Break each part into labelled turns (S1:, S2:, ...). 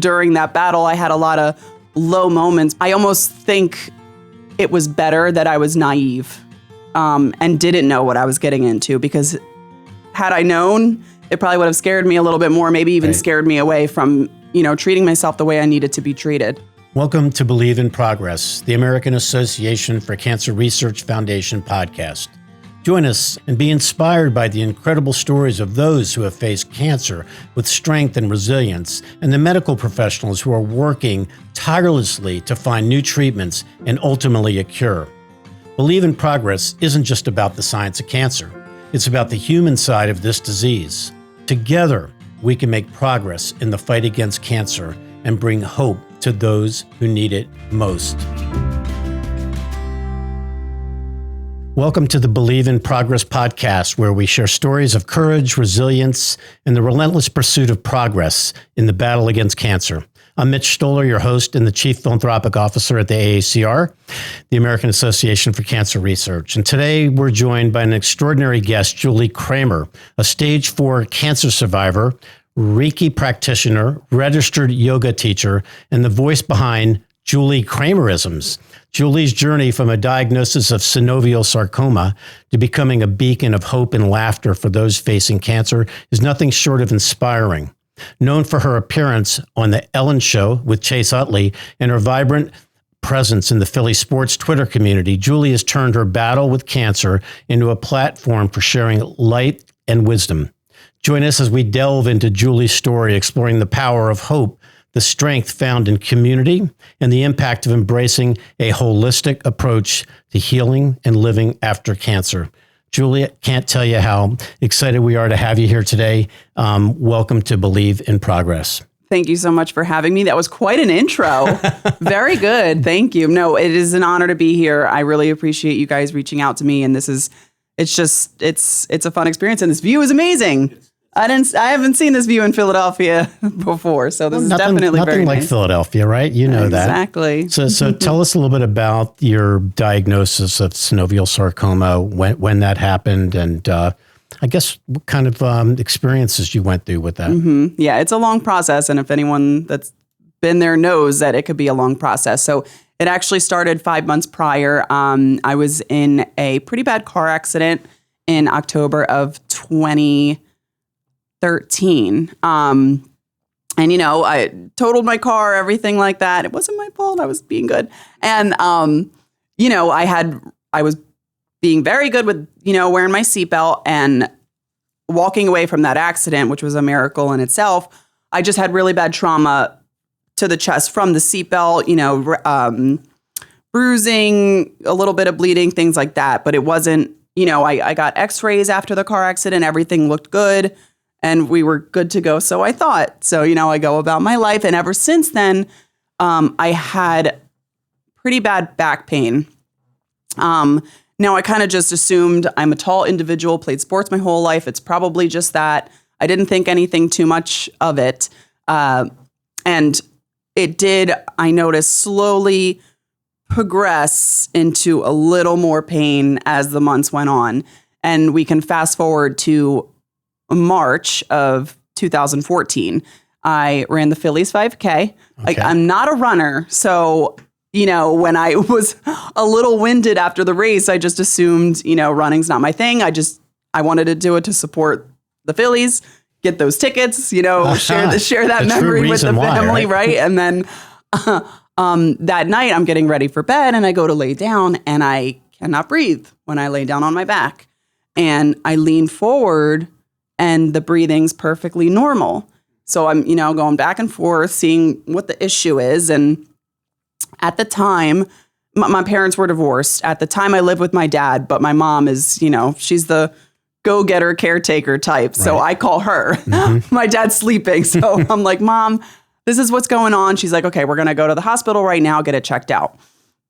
S1: during that battle, I had a lot of low moments. I almost think it was better that I was naive and didn't know what I was getting into, because had I known, it probably would have scared me a little bit more, maybe even scared me away from, treating myself the way I needed to be treated.
S2: Welcome to Believe in Progress, the American Association for Cancer Research Foundation podcast. Join us and be inspired by the incredible stories of those who have faced cancer with strength and resilience, and the medical professionals who are working tirelessly to find new treatments and ultimately a cure. Believe in Progress isn't just about the science of cancer. It's about the human side of this disease. Together, we can make progress in the fight against cancer and bring hope to those who need it most. Welcome to the Believe in Progress podcast, where we share stories of courage, resilience, and the relentless pursuit of progress in the battle against cancer. I'm Mitch Stoller, your host and the Chief Philanthropic Officer at the AACR, the American Association for Cancer Research. And today we're joined by an extraordinary guest, Julie Kramer, a stage 4 cancer survivor, Reiki practitioner, registered yoga teacher, and the voice behind Julie Kramerisms. Julie's journey from a diagnosis of synovial sarcoma to becoming a beacon of hope and laughter for those facing cancer is nothing short of inspiring. Known for her appearance on The Ellen Show with Chase Utley and her vibrant presence in the Philly sports Twitter community, Julie has turned her battle with cancer into a platform for sharing light and wisdom. Join us as we delve into Julie's story, exploring the power of hope, the strength found in community, and the impact of embracing a holistic approach to healing and living after cancer. Julie, can't tell you how excited we are to have you here today. Welcome to Believe in Progress.
S1: Thank you so much for having me. That was quite an intro. Very good. Thank you. No, it is an honor to be here. I really appreciate you guys reaching out to me. And it's a fun experience. And this view is amazing. I haven't seen this view in Philadelphia before, so this is definitely
S2: nothing
S1: very
S2: like
S1: nice.
S2: Philadelphia, right? You know that.
S1: Exactly.
S2: So tell us a little bit about your diagnosis of synovial sarcoma, when that happened, and I guess what kind of experiences you went through with that.
S1: Mm-hmm. Yeah, it's a long process, and if anyone that's been there knows that it could be a long process. So it actually started 5 months prior. I was in a pretty bad car accident in October of 2013. And, I totaled my car, everything like that. It wasn't my fault. I was being good. And, I was being very good with, wearing my seatbelt and walking away from that accident, which was a miracle in itself. I just had really bad trauma to the chest from the seatbelt, bruising, a little bit of bleeding, things like that. But it wasn't, I got x-rays after the car accident. Everything looked good. And we were good to go, so I thought. So, I go about my life. And ever since then, I had pretty bad back pain. Now, I kind of just assumed I'm a tall individual, played sports my whole life. It's probably just that. I didn't think anything too much of it. And it did, I noticed, slowly progress into a little more pain as the months went on. And we can fast forward to March of 2014. I ran the Phillies 5K.
S2: Okay.
S1: I'm not a runner. So, when I was a little winded after the race, I just assumed, running's not my thing. I wanted to do it to support the Phillies, get those tickets, share that memory with the family, right? And then that night I'm getting ready for bed and I go to lay down and I cannot breathe when I lay down on my back. And I lean forward and the breathing's perfectly normal. So I'm, going back and forth, seeing what the issue is. And at the time, my parents were divorced. At the time, I lived with my dad, but my mom is, she's the go-getter caretaker type. Right. So I call her. Mm-hmm. My dad's sleeping. So I'm like, Mom, this is what's going on. She's like, okay, we're going to go to the hospital right now, get it checked out.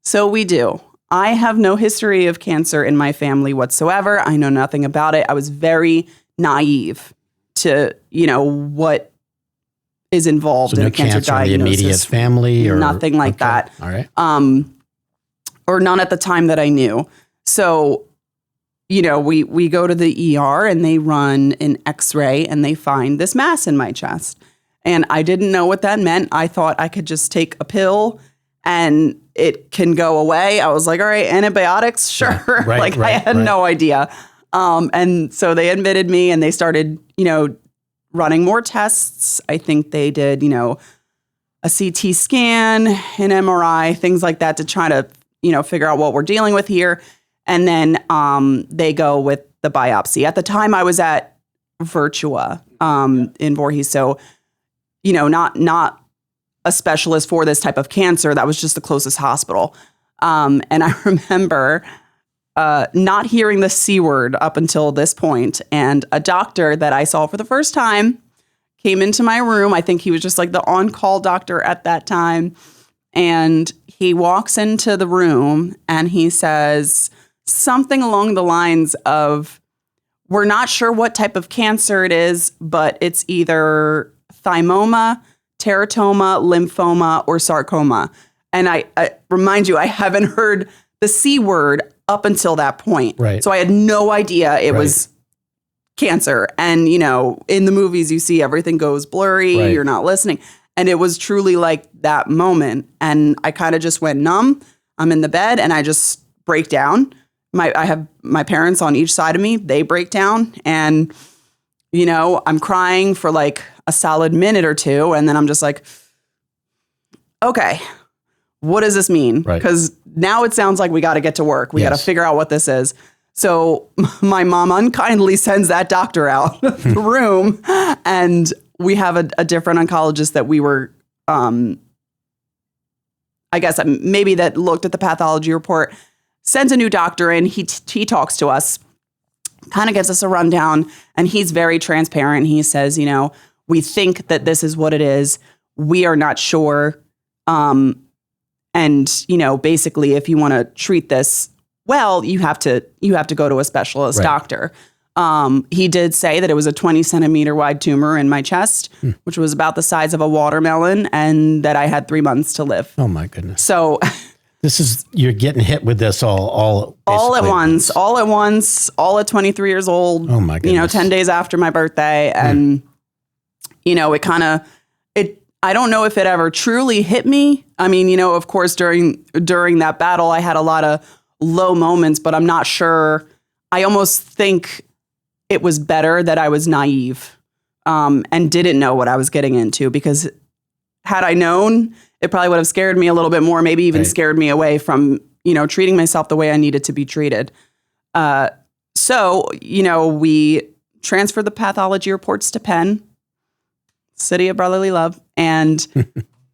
S1: So we do. I have no history of cancer in my family whatsoever. I know nothing about it. I was very naive to, what is involved in a cancer diagnosis.
S2: In the immediate family or
S1: nothing like that.
S2: All right.
S1: Or none at the time that I knew. So, we go to the ER and they run an X-ray and they find this mass in my chest. And I didn't know what that meant. I thought I could just take a pill and it can go away. I was like, all right, antibiotics, sure.
S2: Right,
S1: I had no idea. And so they admitted me and they started, running more tests. I think they did, a CT scan, an MRI, things like that to try to, figure out what we're dealing with here. And then they go with the biopsy. At the time I was at Virtua in Voorhees. So, not a specialist for this type of cancer. That was just the closest hospital. And I remember not hearing the C word up until this point. And a doctor that I saw for the first time came into my room. I think he was just like the on-call doctor at that time. And he walks into the room and he says something along the lines of, we're not sure what type of cancer it is, but it's either thymoma, teratoma, lymphoma, or sarcoma. And I remind you, I haven't heard the C word up until that point.
S2: Right.
S1: So I had no idea it was cancer. And, in the movies, you see everything goes blurry.
S2: Right.
S1: You're not listening. And it was truly like that moment. And I kind of just went numb. I'm in the bed and I just break down. I have my parents on each side of me. They break down. And, I'm crying for like a solid minute or two. And then I'm just like, okay, what does this mean? Because now it sounds like we got to get to work. We got to figure out what this is. So my mom unkindly sends that doctor out the room. And we have a different oncologist that we were, I guess maybe that looked at the pathology report, sends a new doctor in. He talks to us, kind of gives us a rundown, and he's very transparent. He says, we think that this is what it is. We are not sure. And, basically, if you want to treat this well, you have to go to a specialist doctor. He did say that it was a 20 centimeter wide tumor in my chest, which was about the size of a watermelon, and that I had 3 months to live.
S2: Oh my goodness.
S1: So
S2: you're getting hit with this all
S1: at once, all at 23 years old.
S2: Oh my goodness.
S1: 10 days after my birthday. And, it kind of, I don't know if it ever truly hit me. I mean, of course, during that battle, I had a lot of low moments, but I'm not sure. I almost think it was better that I was naive and didn't know what I was getting into, because had I known, it probably would have scared me a little bit more, maybe even scared me away from, treating myself the way I needed to be treated. So, we transferred the pathology reports to Penn, City of Brotherly Love. And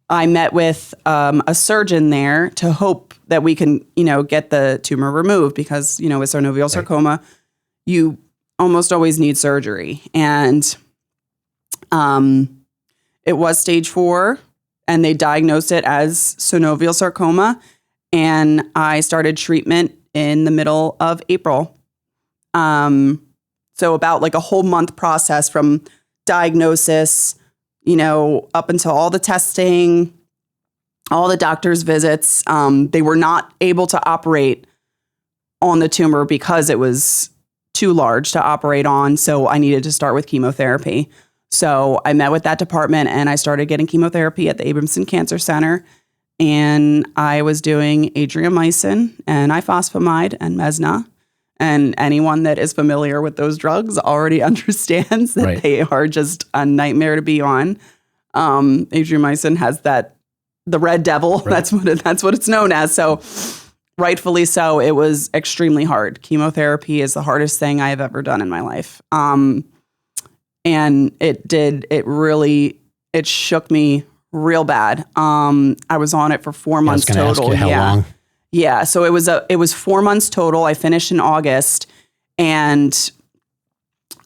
S1: I met with a surgeon there to hope that we can, get the tumor removed, because, with synovial sarcoma, you almost always need surgery. And it was stage 4, and they diagnosed it as synovial sarcoma. And I started treatment in the middle of April. So about like a whole month process from diagnosis, up until all the testing, all the doctor's visits. They were not able to operate on the tumor because it was too large to operate on. So I needed to start with chemotherapy. So I met with that department and I started getting chemotherapy at the Abramson Cancer Center. And I was doing adriamycin and ifosfamide and Mesna. And anyone that is familiar with those drugs already understands that they are just a nightmare to be on. Adriamycin has the red devil. That's what it's known as. So rightfully so, it was extremely hard. Chemotherapy is the hardest thing I have ever done in my life. And it shook me real bad. I was on it for 4 months total.
S2: Ask you how long?
S1: Yeah, so it was 4 months total. I finished in August, and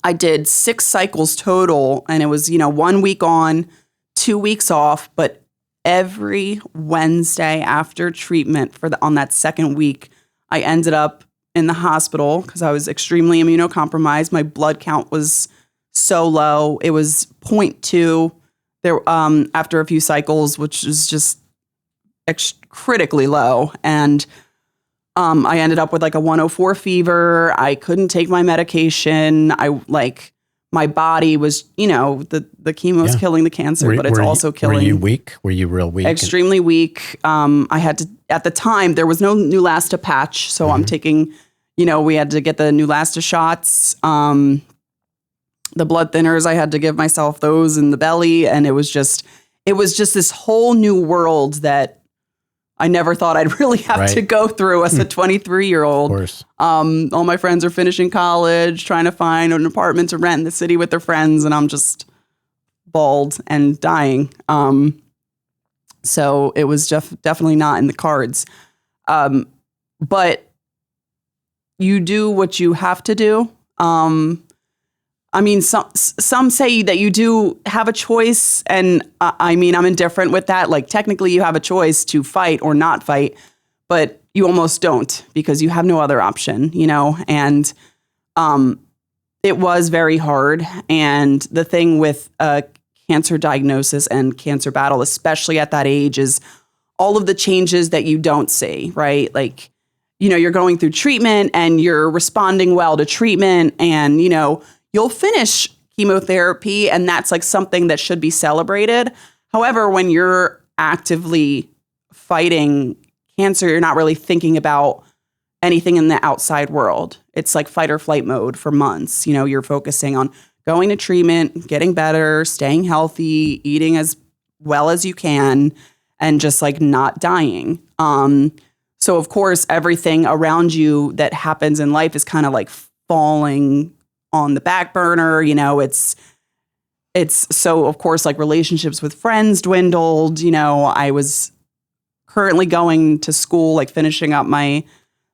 S1: I did 6 cycles total, and it was 1 week on, 2 weeks off. But every Wednesday after treatment on that second week, I ended up in the hospital because I was extremely immunocompromised. My blood count was so low; it was 0.2 there after a few cycles, which is just critically low. And I ended up with like a 104 fever. I couldn't take my medication. my body was, the chemo's killing the cancer, but it's also killing.
S2: Were you weak? Were you real weak?
S1: Extremely weak. I had to, at the time, there was no Neulasta patch. So I'm taking, we had to get the Neulasta shots. The blood thinners, I had to give myself those in the belly. And it was just this whole new world that I never thought I'd really have to go through as a 23-year-old.
S2: Of course.
S1: All my friends are finishing college, trying to find an apartment to rent in the city with their friends, and I'm just bald and dying. So it was definitely not in the cards. But you do what you have to do. Some say that you do have a choice, and I'm indifferent with that. Like, technically you have a choice to fight or not fight, but you almost don't because you have no other option, and it was very hard. And the thing with cancer diagnosis and cancer battle, especially at that age, is all of the changes that you don't see, right? Like, you're going through treatment and you're responding well to treatment, and, you'll finish chemotherapy, and that's like something that should be celebrated. However, when you're actively fighting cancer, you're not really thinking about anything in the outside world. It's like fight or flight mode for months. You're focusing on going to treatment, getting better, staying healthy, eating as well as you can, and just like not dying. So of course, everything around you that happens in life is kind of like falling on the back burner. It's so, of course, like relationships with friends dwindled. I was currently going to school, like finishing up my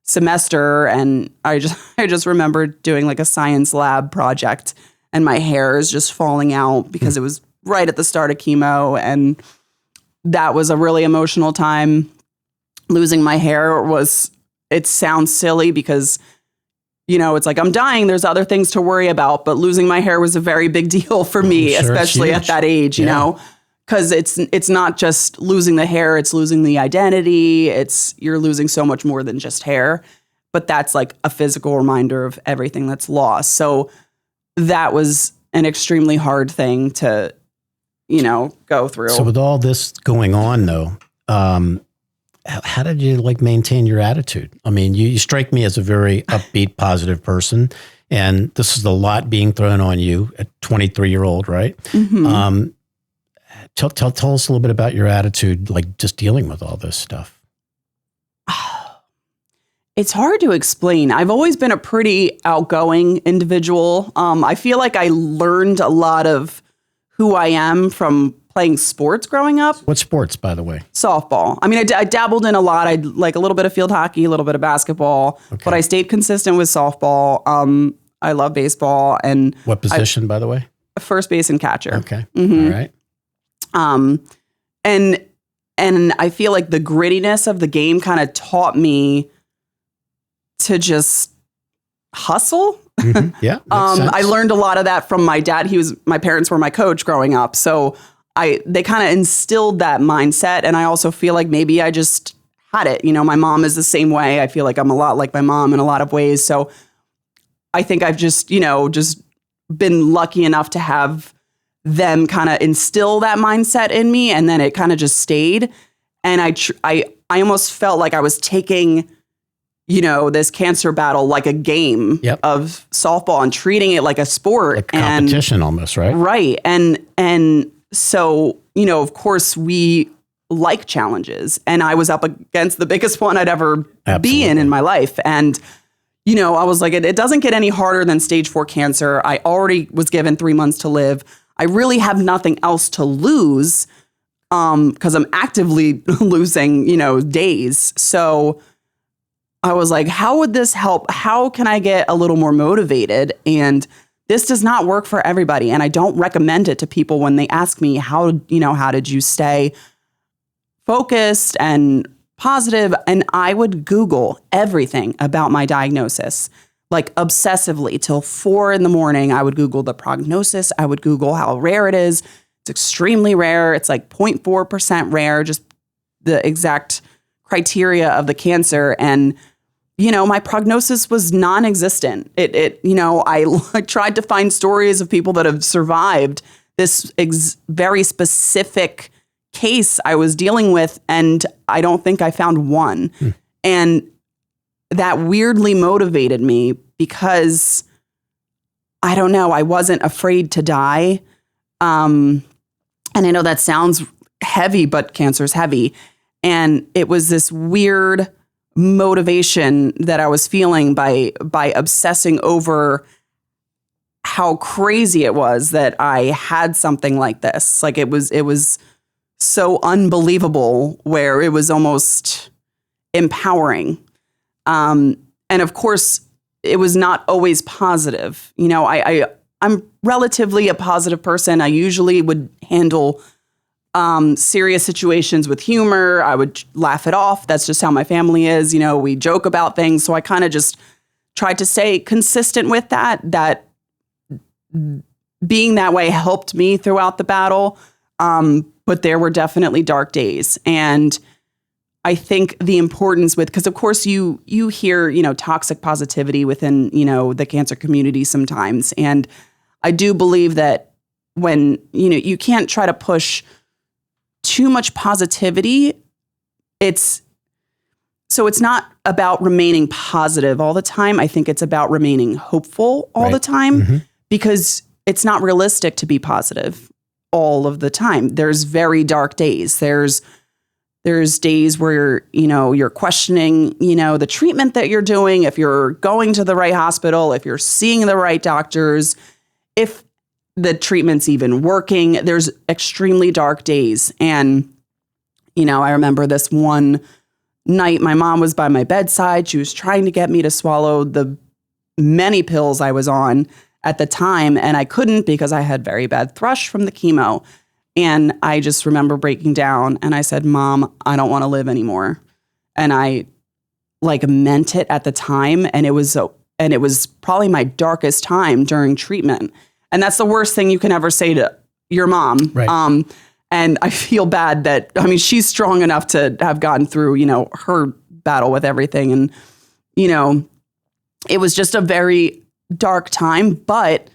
S1: semester, and I just remember doing like a science lab project, and my hair is just falling out because it was right at the start of chemo, and that was a really emotional time. Losing my hair it sounds silly because it's like I'm dying. There's other things to worry about, but losing my hair was a very big deal for me, especially at that age, because it's not just losing the hair, it's losing the identity. You're losing so much more than just hair, but that's like a physical reminder of everything that's lost. So that was an extremely hard thing to, go through.
S2: So with all this going on though, how did you maintain your attitude? You strike me as a very upbeat, positive person, and this is a lot being thrown on you at 23-year-old, right? Mm-hmm. Tell us a little bit about your attitude, like just dealing with all this stuff.
S1: It's hard to explain. I've always been a pretty outgoing individual. I feel like I learned a lot of who I am from playing sports growing up.
S2: What sports, by the way?
S1: Softball. I dabbled in a lot. I like a little bit of field hockey, a little bit of basketball, but I stayed consistent with softball. I love baseball. And
S2: what position, by the way?
S1: First base and catcher.
S2: Okay. Mm-hmm. All right.
S1: And I feel like the grittiness of the game kind of taught me to just hustle.
S2: Mm-hmm. Yeah.
S1: I learned a lot of that from my dad. My parents were my coach growing up. So they kind of instilled that mindset. And I also feel like maybe I just had it. My mom is the same way. I feel like I'm a lot like my mom in a lot of ways. So I think I've just been lucky enough to have them kind of instill that mindset in me. And then it kind of just stayed. And I almost felt like I was taking, this cancer battle like a game of softball and treating it like a sport.
S2: Like competition almost, right?
S1: Right. And so, of course, we like challenges. And I was up against the biggest one I'd ever be in my life. And, I was like, it doesn't get any harder than stage 4 cancer. I already was given 3 months to live. I really have nothing else to lose because I'm actively losing, days. So I was like, how would this help? How can I get a little more motivated? And this does not work for everybody. And I don't recommend it to people when they ask me, how did you stay focused and positive? And I would Google everything about my diagnosis, like obsessively till 4 a.m. I would Google the prognosis. I would Google how rare it is. It's extremely rare. It's like 0.4% rare, just the exact criteria of the cancer. And, my prognosis was non-existent. I tried to find stories of people that have survived this very specific case I was dealing with, and I don't think I found one. And that weirdly motivated me because, I don't know, I wasn't afraid to die. And I know that sounds heavy, but cancer is heavy. And it was this weird motivation that I was feeling by obsessing over how crazy it was that I had something like this. Like it was so unbelievable, where it was almost empowering. And of course, it was not always positive. I'm relatively a positive person. I usually would handle serious situations with humor. I would laugh it off. That's just how my family is. We joke about things. So I kind of just tried to stay consistent with that being that way helped me throughout the battle. But there were definitely dark days. And I think the importance because of course you hear, toxic positivity within, the cancer community sometimes. And I do believe that when, you can't try to push too much positivity, it's not about remaining positive all the time. I think it's about remaining hopeful all the time, because it's not realistic to be positive all of the time. There's very dark days. There's days where, you're questioning, the treatment that you're doing, if you're going to the right hospital, if you're seeing the right doctors, if the treatment's even working. There's extremely dark days. And, I remember this one night, my mom was by my bedside. She was trying to get me to swallow the many pills I was on at the time. And I couldn't because I had very bad thrush from the chemo. And I just remember breaking down and I said, Mom, I don't want to live anymore. And I meant it at the time. And it was probably my darkest time during treatment. And that's the worst thing you can ever say to your mom. Right. And I feel bad that, she's strong enough to have gotten through, her battle with everything. And, it was just a very dark time, but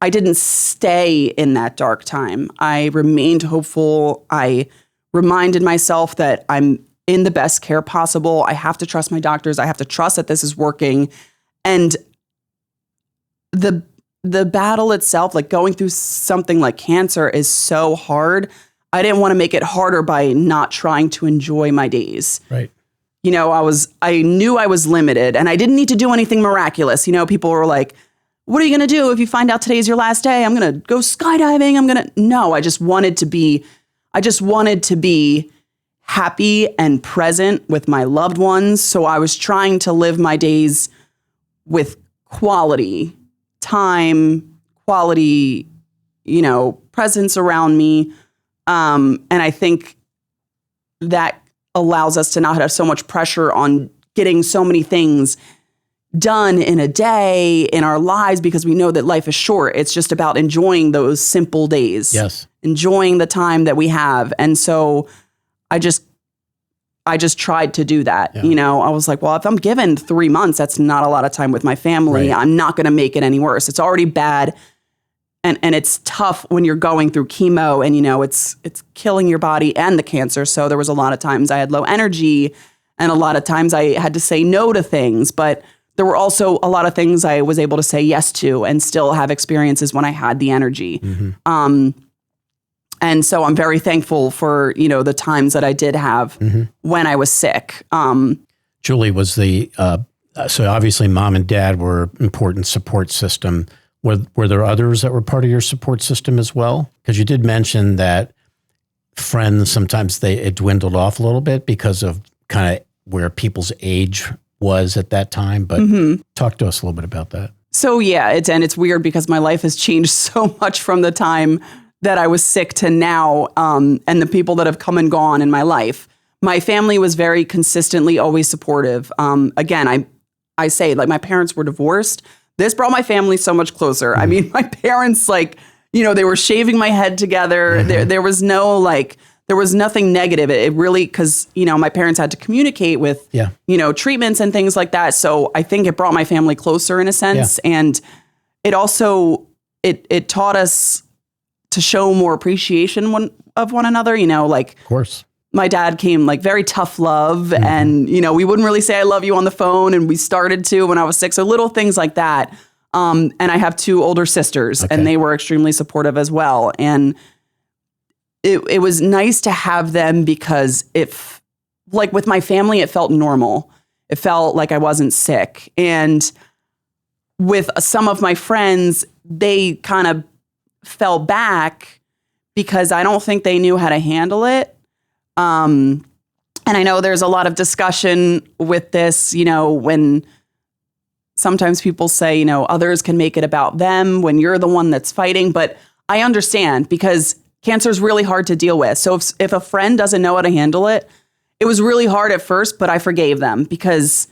S1: I didn't stay in that dark time. I remained hopeful. I reminded myself that I'm in the best care possible. I have to trust my doctors. I have to trust that this is working. And the battle itself, going through something like cancer, is so hard. I didn't want to make it harder by not trying to enjoy my days. Right. I knew I was limited and I didn't need to do anything miraculous. People were like, what are you going to do if you find out today's your last day? I'm going to go skydiving. No, I just wanted to be happy and present with my loved ones. So I was trying to live my days with quality time, quality, presence around me. And I think that allows us to not have so much pressure on getting so many things done in a day in our lives, because we know that life is short. It's just about enjoying those simple days. Yes. Enjoying the time that we have. And so I just tried to do that. Yeah. I was like, well, if I'm given 3 months, that's not a lot of time with my family. Right. I'm not going to make it any worse. It's already bad. And it's tough when you're going through chemo and, it's killing your body and the cancer. So there was a lot of times I had low energy and a lot of times I had to say no to things, but there were also a lot of things I was able to say yes to and still have experiences when I had the energy. Mm-hmm. And so I'm very thankful for, the times that I did have when I was sick.
S2: Julie, was so obviously mom and dad were an important support system. Were there others that were part of your support system as well? Because you did mention that friends, sometimes it dwindled off a little bit because of kind of where people's age was at that time. But talk to us a little bit about that.
S1: So yeah, it's weird because my life has changed so much from the time that I was sick to now, and the people that have come and gone in my life. My family was very consistently always supportive. Again, I say, my parents were divorced. This brought my family so much closer. My parents, they were shaving my head together. There was no, there was nothing negative. It really, because, my parents had to communicate with, treatments and things like that. So I think it brought my family closer in a sense. Yeah. And it also, it taught us to show more appreciation of one another, like.
S2: Of course.
S1: My dad came like very tough love and, we wouldn't really say I love you on the phone. And we started to when I was 6, so little things like that. And I have 2 older sisters and they were extremely supportive as well. And it was nice to have them because if like with my family, it felt normal. It felt like I wasn't sick. And with some of my friends, they kind of fell back because I don't think they knew how to handle it. And I know there's a lot of discussion with this, when sometimes people say, others can make it about them when you're the one that's fighting. But I understand because cancer is really hard to deal with. So if a friend doesn't know how to handle it, it was really hard at first, but I forgave them because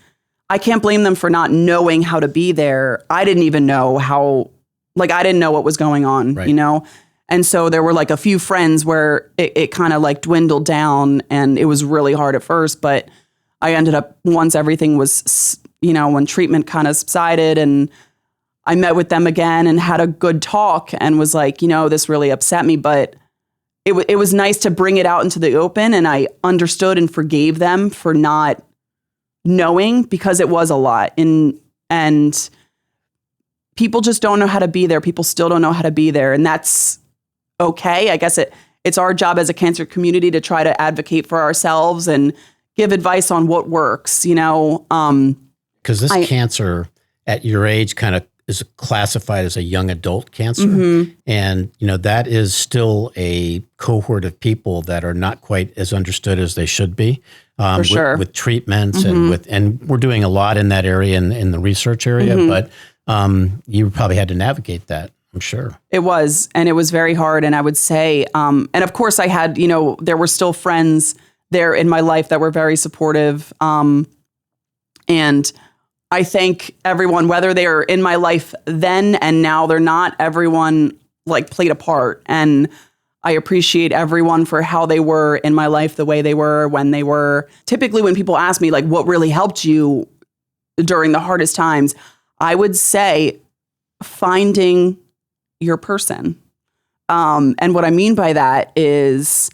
S1: I can't blame them for not knowing how to be there. I didn't even know I didn't know what was going on, right. And so there were like a few friends where it kind of like dwindled down and it was really hard at first, but I ended up, once everything was, when treatment kind of subsided and I met with them again and had a good talk and was like, this really upset me, but it was nice to bring it out into the open. And I understood and forgave them for not knowing because it was a lot. And people just don't know how to be there. People still don't know how to be there. And that's okay. I guess it's our job as a cancer community to try to advocate for ourselves and give advice on what works,
S2: Because this cancer at your age kind of is classified as a young adult cancer. And, that is still a cohort of people that are not quite as understood as they should be.
S1: For sure.
S2: With treatments and we're doing a lot in that area in the research area, but you probably had to navigate that. I'm sure. It
S1: was, and it was very hard. And I would say, and of course I had, there were still friends there in my life that were very supportive. And I thank everyone, whether they are in my life then and now they're not, everyone like played a part. And I appreciate everyone for how they were in my life, the way they were, when they were. Typically when people ask me like, what really helped you during the hardest times, I would say finding your person. And what I mean by that is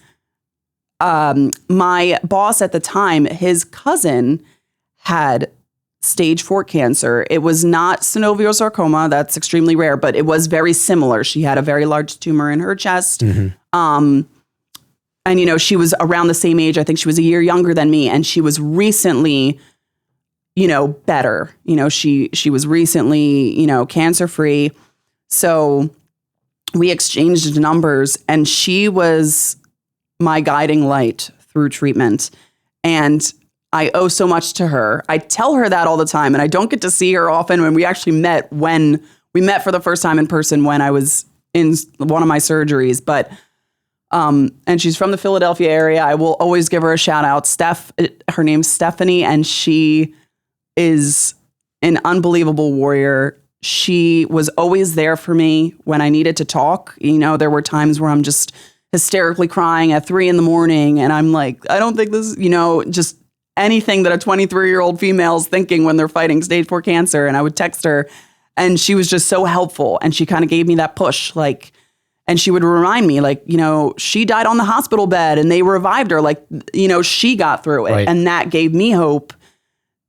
S1: my boss at the time, his cousin had stage 4 cancer. It was not synovial sarcoma. That's extremely rare, but it was very similar. She had a very large tumor in her chest. And, she was around the same age. I think she was a year younger than me. And she was recently, better. She was recently, cancer-free. So we exchanged numbers and she was my guiding light through treatment. And I owe so much to her. I tell her that all the time and I don't get to see her often. When we actually met, when we met for the first time in person when I was in one of my surgeries, but and she's from the Philadelphia area. I will always give her a shout out. Her name's Stephanie, and she is an unbelievable warrior. She was always there for me when I needed to talk. There were times where I'm just hysterically crying at 3 a.m. and I'm like, I don't think this, just anything that a 23-year-old female is thinking when they're fighting stage 4 cancer. And I would text her and she was just so helpful. And she kind of gave me that push, and she would remind me she died on the hospital bed and they revived her. She got through it. Right. And that gave me hope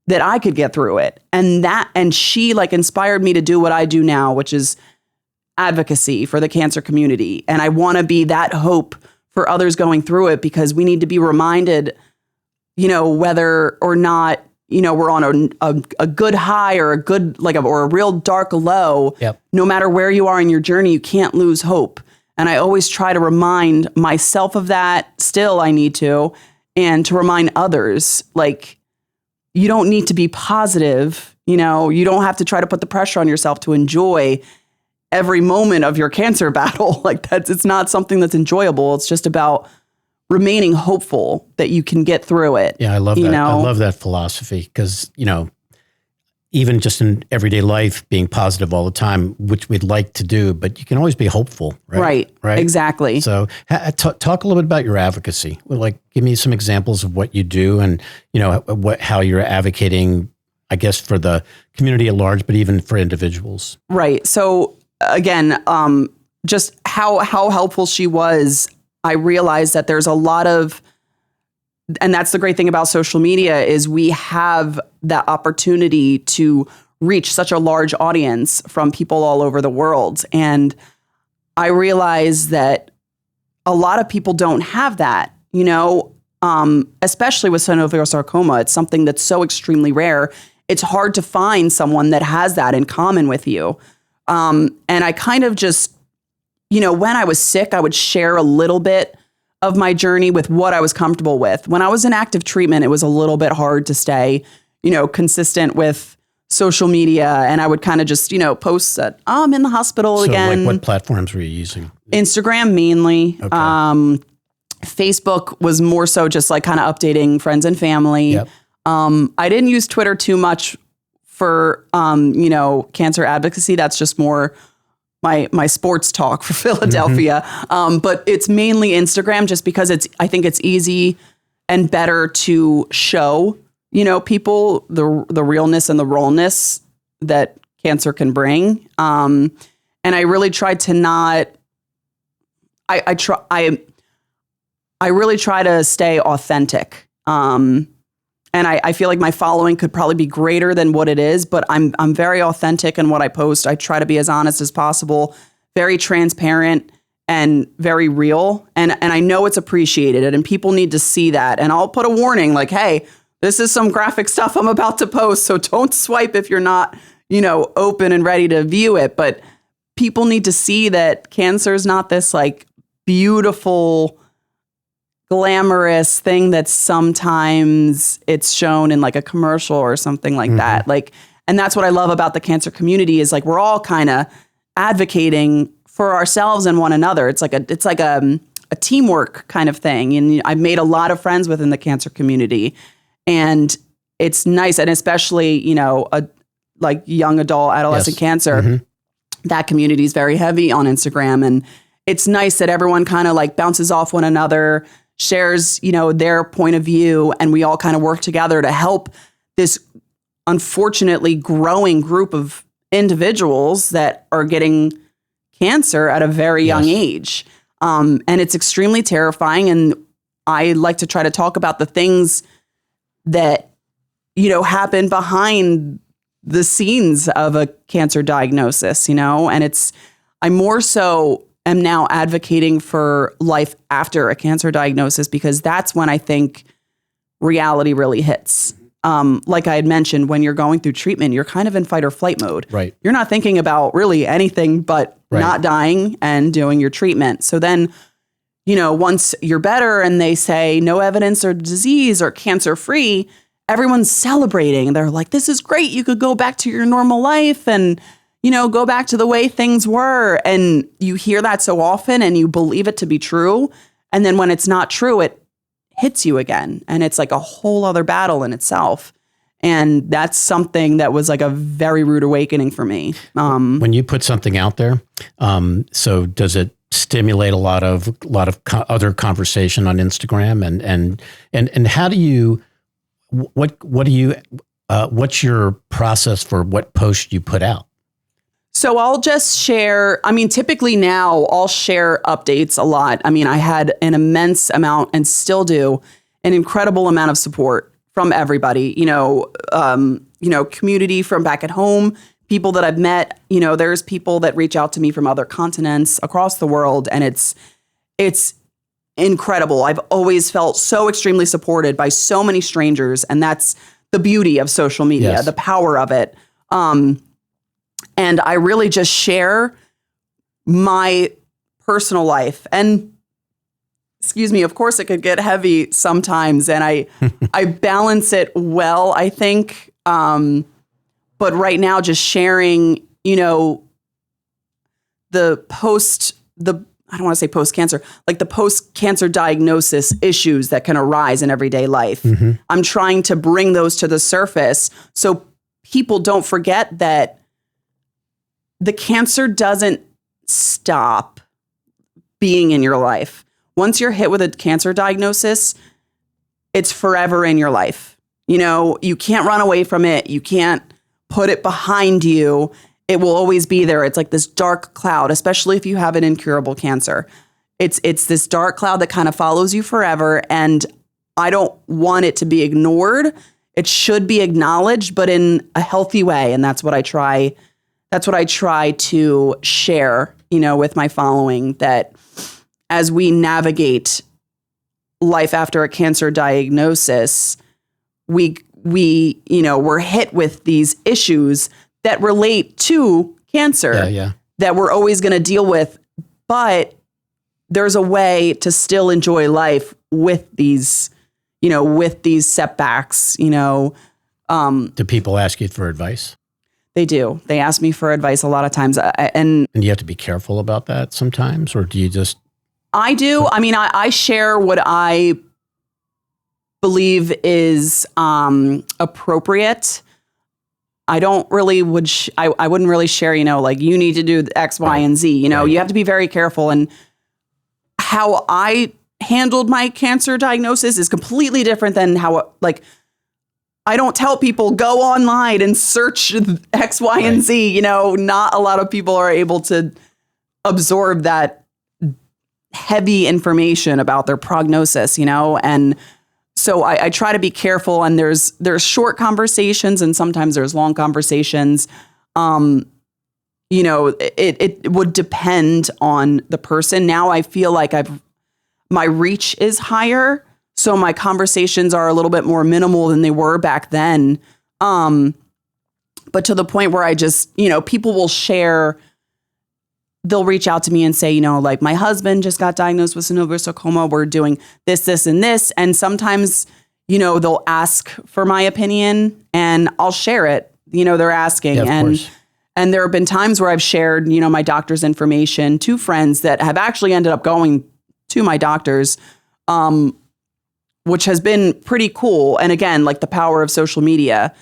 S1: that I could get through it. And she inspired me to do what I do now, which is advocacy for the cancer community. And I want to be that hope for others going through it because we need to be reminded, whether or not, we're on a good high or a good, or a real dark low.
S2: Yep.
S1: No matter where you are in your journey, you can't lose hope. And I always try to remind myself of that. Still, I need to, and to remind others, you don't need to be positive. You don't have to try to put the pressure on yourself to enjoy every moment of your cancer battle. It's not something that's enjoyable. It's just about remaining hopeful that you can get through it.
S2: Yeah, I love that. I love that philosophy because, even just in everyday life, being positive all the time, which we'd like to do, but you can always be hopeful, right?
S1: Right. Exactly.
S2: So talk a little bit about your advocacy. Like, give me some examples of what you do and, how you're advocating, I guess, for the community at large, but even for individuals.
S1: Right. So again, just how helpful she was, I realized that there's a lot of, and that's the great thing about social media, is we have that opportunity to reach such a large audience from people all over the world. And I realized that a lot of people don't have that, especially with synovial sarcoma. It's something that's so extremely rare. It's hard to find someone that has that in common with you. And I kind of just, when I was sick, I would share a little bit of my journey with what I was comfortable with. When I was in active treatment, it was a little bit hard to stay, consistent with social media. And I would kind of just, post that I'm in the hospital again.
S2: Like, what platforms were you using?
S1: Instagram mainly.
S2: Okay.
S1: Facebook was more so just like kind of updating friends and family.
S2: Yep.
S1: I didn't use Twitter too much for, cancer advocacy. That's just more my sports talk for Philadelphia.
S2: Mm-hmm.
S1: But it's mainly Instagram, just because I think it's easy and better to show, people the realness and the rawness that cancer can bring. And I really tried to not, I really try to stay authentic. And I feel like my following could probably be greater than what it is, but I'm very authentic in what I post. I try to be as honest as possible, very transparent and very real. And I know it's appreciated, and people need to see that. And I'll put a warning like, hey, this is some graphic stuff I'm about to post, so don't swipe if you're not, open and ready to view it. But people need to see that cancer is not this like beautiful, glamorous thing that sometimes it's shown in like a commercial or something like that. Like, and that's what I love about the cancer community is like, we're all kind of advocating for ourselves and one another. It's like a teamwork kind of thing. And I've made a lot of friends within the cancer community, and it's nice. And especially, like young adolescent cancer, that community is very heavy on Instagram. And it's nice that everyone kind of like bounces off one another, shares, their point of view, and we all kind of work together to help this unfortunately growing group of individuals that are getting cancer at a very young age. And it's extremely terrifying. And I like to try to talk about the things that, happen behind the scenes of a cancer diagnosis, and I more so am now advocating for life after a cancer diagnosis, because that's when I think reality really hits. Like I had mentioned, when you're going through treatment, you're kind of in fight or flight mode.
S2: Right.
S1: You're not thinking about really anything but not dying and doing your treatment. So then, once you're better and they say no evidence or disease or cancer free, everyone's celebrating. They're like, this is great. You could go back to your normal life and go back to the way things were. And you hear that so often and you believe it to be true. And then when it's not true, it hits you again. And it's like a whole other battle in itself. And that's something that was like a very rude awakening for me.
S2: When you put something out there, so does it stimulate a lot of other conversation on Instagram? And how do you, what's your process for what post you put out?
S1: So I'll just share, typically now I'll share updates a lot. I had an immense amount and still do an incredible amount of support from everybody, community from back at home, people that I've met, there's people that reach out to me from other continents across the world. And it's incredible. I've always felt so extremely supported by so many strangers. And that's the beauty of social media, the power of it. And I really just share my personal life. And excuse me, of course it could get heavy sometimes. And I balance it well, I think. But right now just sharing, I don't want to say post-cancer, like the post-cancer diagnosis issues that can arise in everyday life. I'm trying to bring those to the surface so people don't forget that the cancer doesn't stop being in your life. Once you're hit with a cancer diagnosis, it's forever in your life. You know, you can't run away from it. You can't put it behind you. It will always be there. It's like this dark cloud, especially if you have an incurable cancer. It's this dark cloud that kind of follows you forever. And I don't want it to be ignored. It should be acknowledged, but in a healthy way. And that's what I try. That's what I try to share, you know, with my following, that as we navigate life after a cancer diagnosis, we, you know, we're hit with these issues that relate to cancer that we're always going to deal with. But there's a way to still enjoy life with these, you know, with these setbacks, you know.
S2: Do people ask you for advice?
S1: They do. They ask me for advice a lot of times. And
S2: you have to be careful about that sometimes, or do you just?
S1: I do. I mean, I share what I believe is appropriate. I don't really I wouldn't really share, you know, like you need to do X, Y, and Z. You know, you have to be very careful. And how I handled my cancer diagnosis is completely different than how, like, I don't tell people go online and search X, Y, and Z. You know, not a lot of people are able to absorb that heavy information about their prognosis, you know, and so I try to be careful. And there's short conversations and sometimes there's long conversations. You know, it would depend on the person. Now I feel like my reach is higher. So my conversations are a little bit more minimal than they were back then. But to the point where I just, you know, people will share, they'll reach out to me and say, you know, like my husband just got diagnosed with synovial sarcoma. We're doing this, this, and this. And sometimes, you know, they'll ask for my opinion and I'll share it. You know, they're asking. And there have been times where I've shared, you know, my doctor's information to friends that have actually ended up going to my doctors, which has been pretty cool. And again, like the power of social media.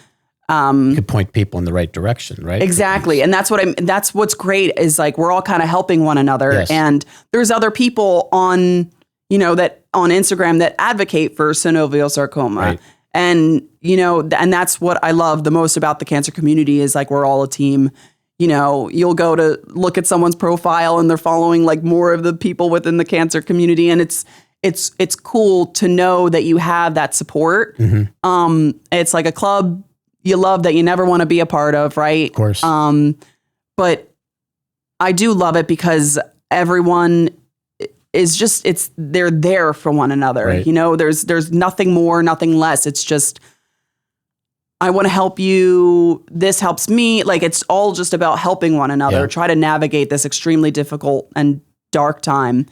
S2: You could point people in the right direction, right?
S1: Exactly. And that's what's great is like, we're all kind of helping one another.
S2: Yes.
S1: And there's other people on, you know, that on Instagram that advocate for synovial sarcoma.
S2: Right.
S1: And, you know, and that's what I love the most about the cancer community is like, we're all a team. You know, you'll go to look at someone's profile and they're following like more of the people within the cancer community. And it's cool to know that you have that support. Mm-hmm. It's like a club you love that you never want to be a part of, right?
S2: Of course.
S1: But I do love it because everyone is just, they're there for one another.
S2: Right.
S1: You know, there's nothing more, nothing less. It's just, I want to help you. This helps me. Like, it's all just about helping one another, try to navigate this extremely difficult and dark time.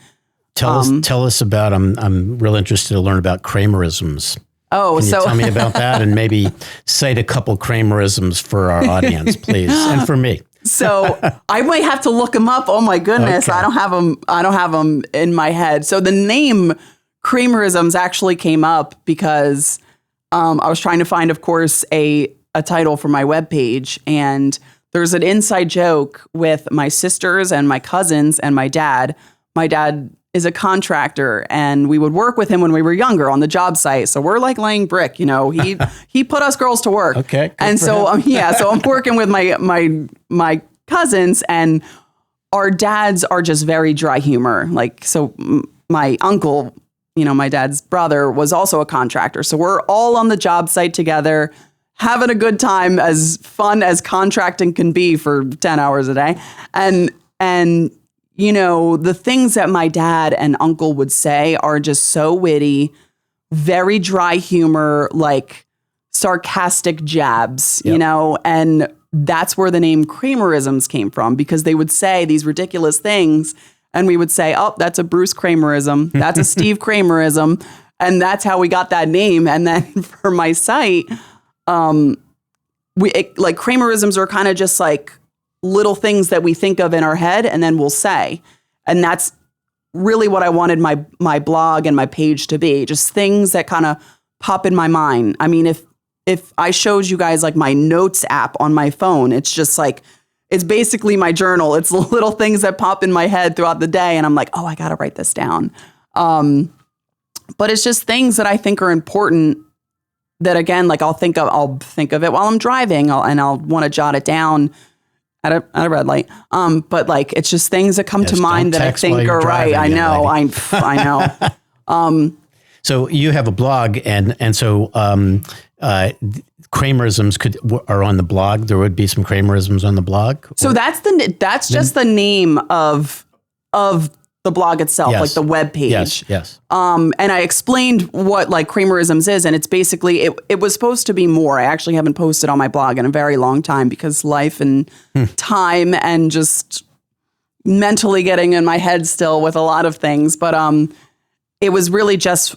S2: Tell us about, I'm real interested to learn about Kramerisms.
S1: Oh,
S2: Can you tell me about that and maybe cite a couple Kramerisms for our audience, please, and for me.
S1: So I might have to look them up. Oh my goodness, okay. I don't have them in my head. So the name Kramerisms actually came up because I was trying to find, of course, a title for my webpage, and there's an inside joke with my sisters and my cousins and my dad. My dad is a contractor, and we would work with him when we were younger on the job site. So we're like laying brick, you know. He put us girls to work.
S2: Okay.
S1: And so so I'm working with my cousins, and our dads are just very dry humor. Like, so my uncle, you know, my dad's brother was also a contractor. So we're all on the job site together, having a good time, as fun as contracting can be for 10 hours a day. And you know, the things that my dad and uncle would say are just so witty, very dry humor, like sarcastic jabs, you know, and that's where the name Kramerisms came from, because they would say these ridiculous things and we would say, oh, that's a Bruce Kramerism. That's a Steve Kramerism. And that's how we got that name. And then for my site, like Kramerisms are kind of just like little things that we think of in our head and then we'll say. And that's really what I wanted my blog and my page to be, just things that kind of pop in my mind. I mean, if I showed you guys like my notes app on my phone, it's just like, it's basically my journal. It's little things that pop in my head throughout the day. And I'm like, oh, I got to write this down. But it's just things that I think are important that, again, like I'll think of it while I'm driving and I'll want to jot it down at a red light. But like, it's just things that come to mind that I think are right. I know. I know.
S2: So you have a blog and so, Kramerisms are on the blog. There would be some Kramerisms on the blog.
S1: So that's just the name of the blog itself,
S2: yes.
S1: like the web page.
S2: Yes.
S1: And I explained what like Kramerisms is, and it's basically it was supposed to be more. I actually haven't posted on my blog in a very long time because life and time and just mentally getting in my head still with a lot of things. But it was really just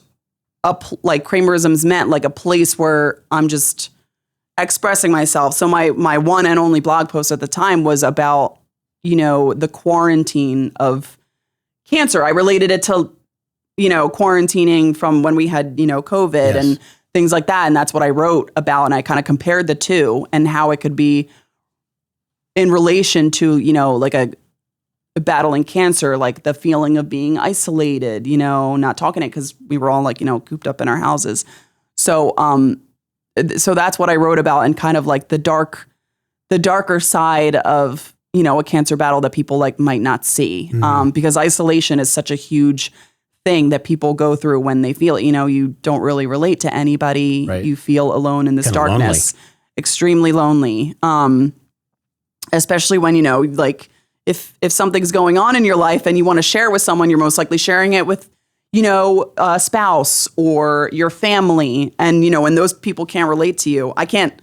S1: like Kramerisms meant like a place where I'm just expressing myself. So my one and only blog post at the time was about, the quarantine of cancer. I related it to, quarantining from when we had, COVID and things like that. And that's what I wrote about. And I kind of compared the two and how it could be in relation to, like a battling cancer, like the feeling of being isolated, not talking it because we were all like, cooped up in our houses. So, so that's what I wrote about, and kind of like the darker side of, a cancer battle that people like might not see. Because isolation is such a huge thing that people go through when they feel it. You don't really relate to anybody. Right. You feel alone in this kinda darkness, lonely. Extremely lonely. Especially when, like if something's going on in your life and you want to share it with someone, you're most likely sharing it with, a spouse or your family. And, when those people can't relate to you, I can't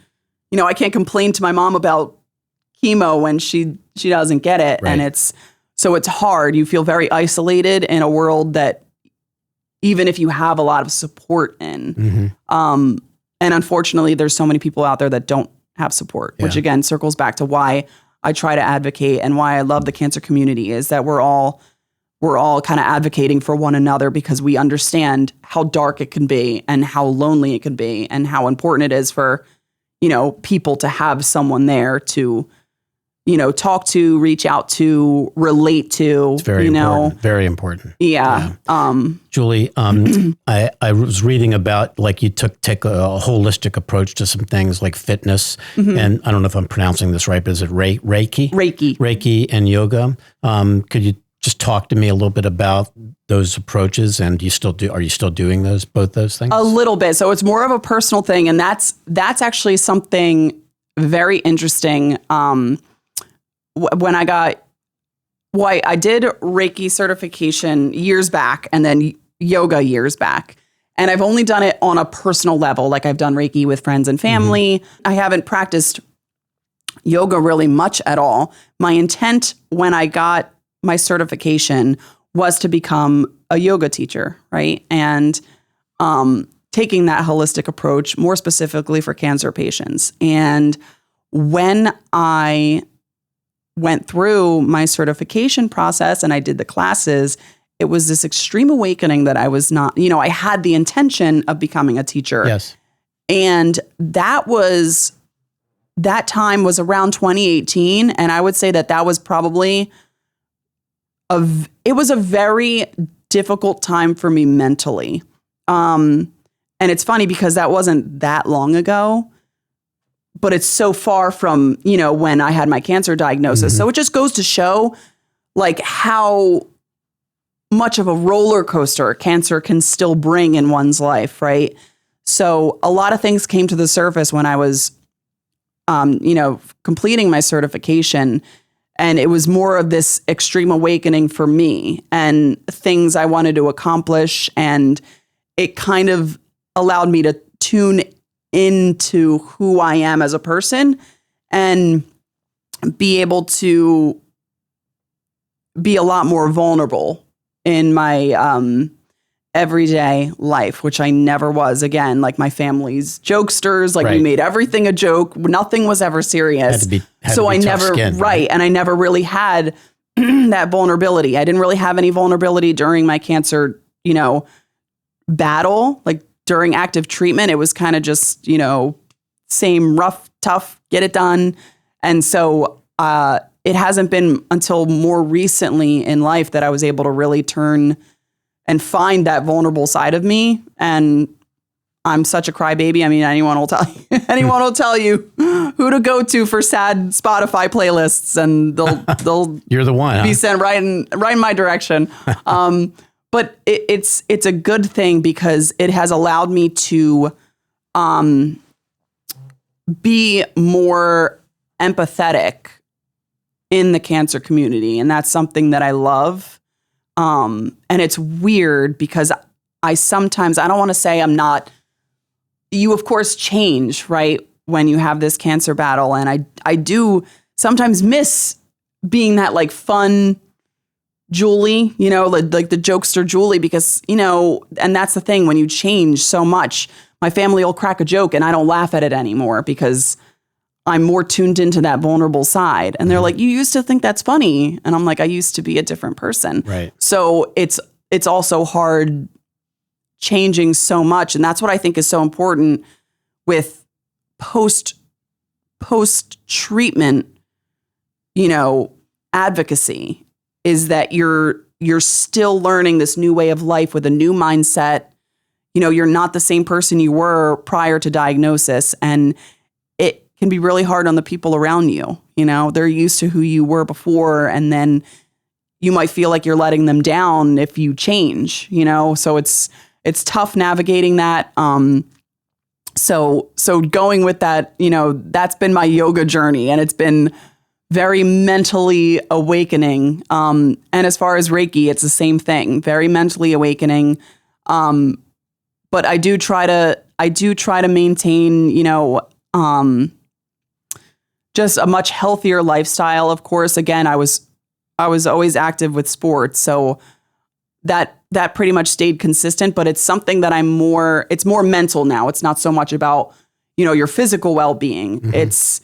S1: complain to my mom about chemo when she doesn't get it. Right. And it's hard. You feel very isolated in a world that even if you have a lot of support in, and unfortunately there's so many people out there that don't have support, which again circles back to why I try to advocate and why I love the cancer community is that we're all kind of advocating for one another because we understand how dark it can be and how lonely it can be and how important it is for, people to have someone there to, talk to, reach out to, relate to.
S2: It's very important. Very important.
S1: Yeah.
S2: Julie, I was reading about like you take a holistic approach to some things like fitness, and I don't know if I'm pronouncing this right, but is it Reiki? Reiki and yoga. Could you just talk to me a little bit about those approaches, and are you still doing both those things?
S1: A little bit. So it's more of a personal thing, and that's actually something very interesting. When I did Reiki certification years back, and then yoga years back, and I've only done it on a personal level. Like I've done Reiki with friends and family. I haven't practiced yoga really much at all. My intent when I got my certification was to become a yoga teacher, right? And taking that holistic approach more specifically for cancer patients. And when I went through my certification process and I did the classes, it was this extreme awakening that I was not, I had the intention of becoming a teacher.
S2: Yes.
S1: And that time was around 2018. And I would say that was probably it was a very difficult time for me mentally. And it's funny because that wasn't that long ago, but it's so far from, when I had my cancer diagnosis. So it just goes to show like how much of a roller coaster cancer can still bring in one's life. Right. So a lot of things came to the surface when I was, completing my certification. And it was more of this extreme awakening for me and things I wanted to accomplish. And it kind of allowed me to tune into who I am as a person and be able to be a lot more vulnerable in my everyday life, which I never was. Again, like my family's jokesters, like we made everything a joke. Nothing was ever serious. So I never, and I never really had that vulnerability. I didn't really have any vulnerability during my cancer, battle. Like during active treatment, it was kind of just, same rough, tough, get it done. And so it hasn't been until more recently in life that I was able to really turn and find that vulnerable side of me. And I'm such a crybaby. I mean, anyone will tell you who to go to for sad Spotify playlists, and they'll
S2: You're the one,
S1: be sent right in my direction. But it's a good thing because it has allowed me to be more empathetic in the cancer community, and that's something that I love. And it's weird because I don't want to say I'm not. You, of course, change, right, when you have this cancer battle. And I do sometimes miss being that, like, fun Julie, like the jokester Julie, because, and that's the thing, when you change so much, my family will crack a joke and I don't laugh at it anymore because I'm more tuned into that vulnerable side. And they're like, you used to think that's funny. And I'm like, I used to be a different person.
S2: Right.
S1: So it's also hard changing so much. And that's what I think is so important with post treatment, advocacy, is that you're still learning this new way of life with a new mindset. You're not the same person you were prior to diagnosis. And it can be really hard on the people around you. They're used to who you were before. And then you might feel like you're letting them down if you change, so it's tough navigating that. So going with that, that's been my yoga journey, and it's been very mentally awakening. And as far as Reiki, it's the same thing, very mentally awakening. But I do try to maintain, just a much healthier lifestyle. Of course, again, I was always active with sports, so that pretty much stayed consistent, but it's something that it's more mental now. It's not so much about, your physical well-being. Mm-hmm. It's,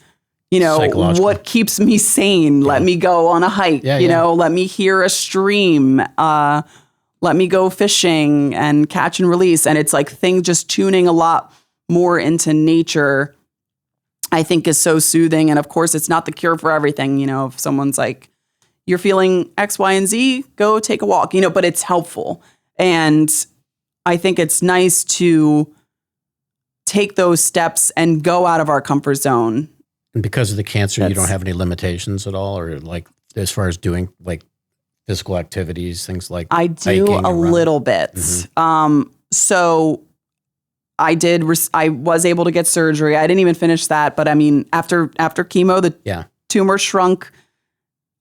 S1: what keeps me sane. Yeah. Let me go on a hike, let me hear a stream, let me go fishing and catch and release. And it's like just tuning a lot more into nature, I think, is so soothing. And of course, it's not the cure for everything. If someone's like, you're feeling X, Y, and Z, go take a walk, but it's helpful. And I think it's nice to take those steps and go out of our comfort zone.
S2: And because of the cancer, you don't have any limitations at all, or like as far as doing like physical activities, things like
S1: I do a little bit. Mm-hmm. So I was able to get surgery. I didn't even finish that, but I mean, after chemo, the tumor shrunk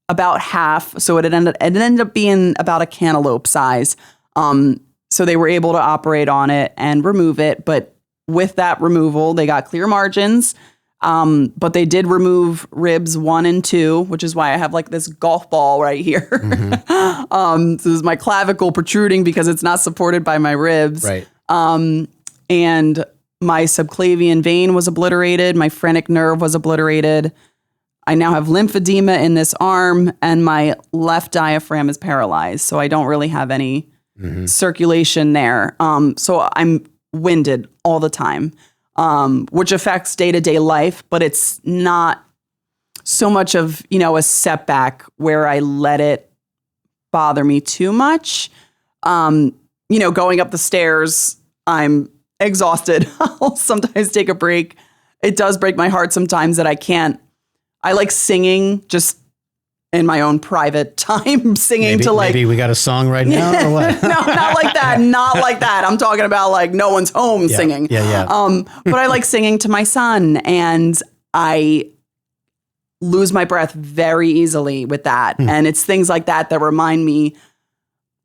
S1: about half. So it ended up being about a cantaloupe size. So they were able to operate on it and remove it. But with that removal, they got clear margins. But they did remove ribs 1 and 2, which is why I have like this golf ball right here. Mm-hmm. So this is my clavicle protruding because it's not supported by my ribs.
S2: Right.
S1: And my subclavian vein was obliterated. My phrenic nerve was obliterated. I now have lymphedema in this arm, and my left diaphragm is paralyzed. So I don't really have any circulation there. So I'm winded all the time, which affects day-to-day life, but it's not so much of, a setback where I let it bother me too much. Going up the stairs, I'm exhausted. I'll sometimes take a break. It does break my heart sometimes that I like singing just in my own private time, singing
S2: maybe we got a song right now or what?
S1: No, not like that. Not like that. I'm talking about like no one's home singing.
S2: Yeah.
S1: But I like singing to my son, and I lose my breath very easily with that. And it's things like that remind me,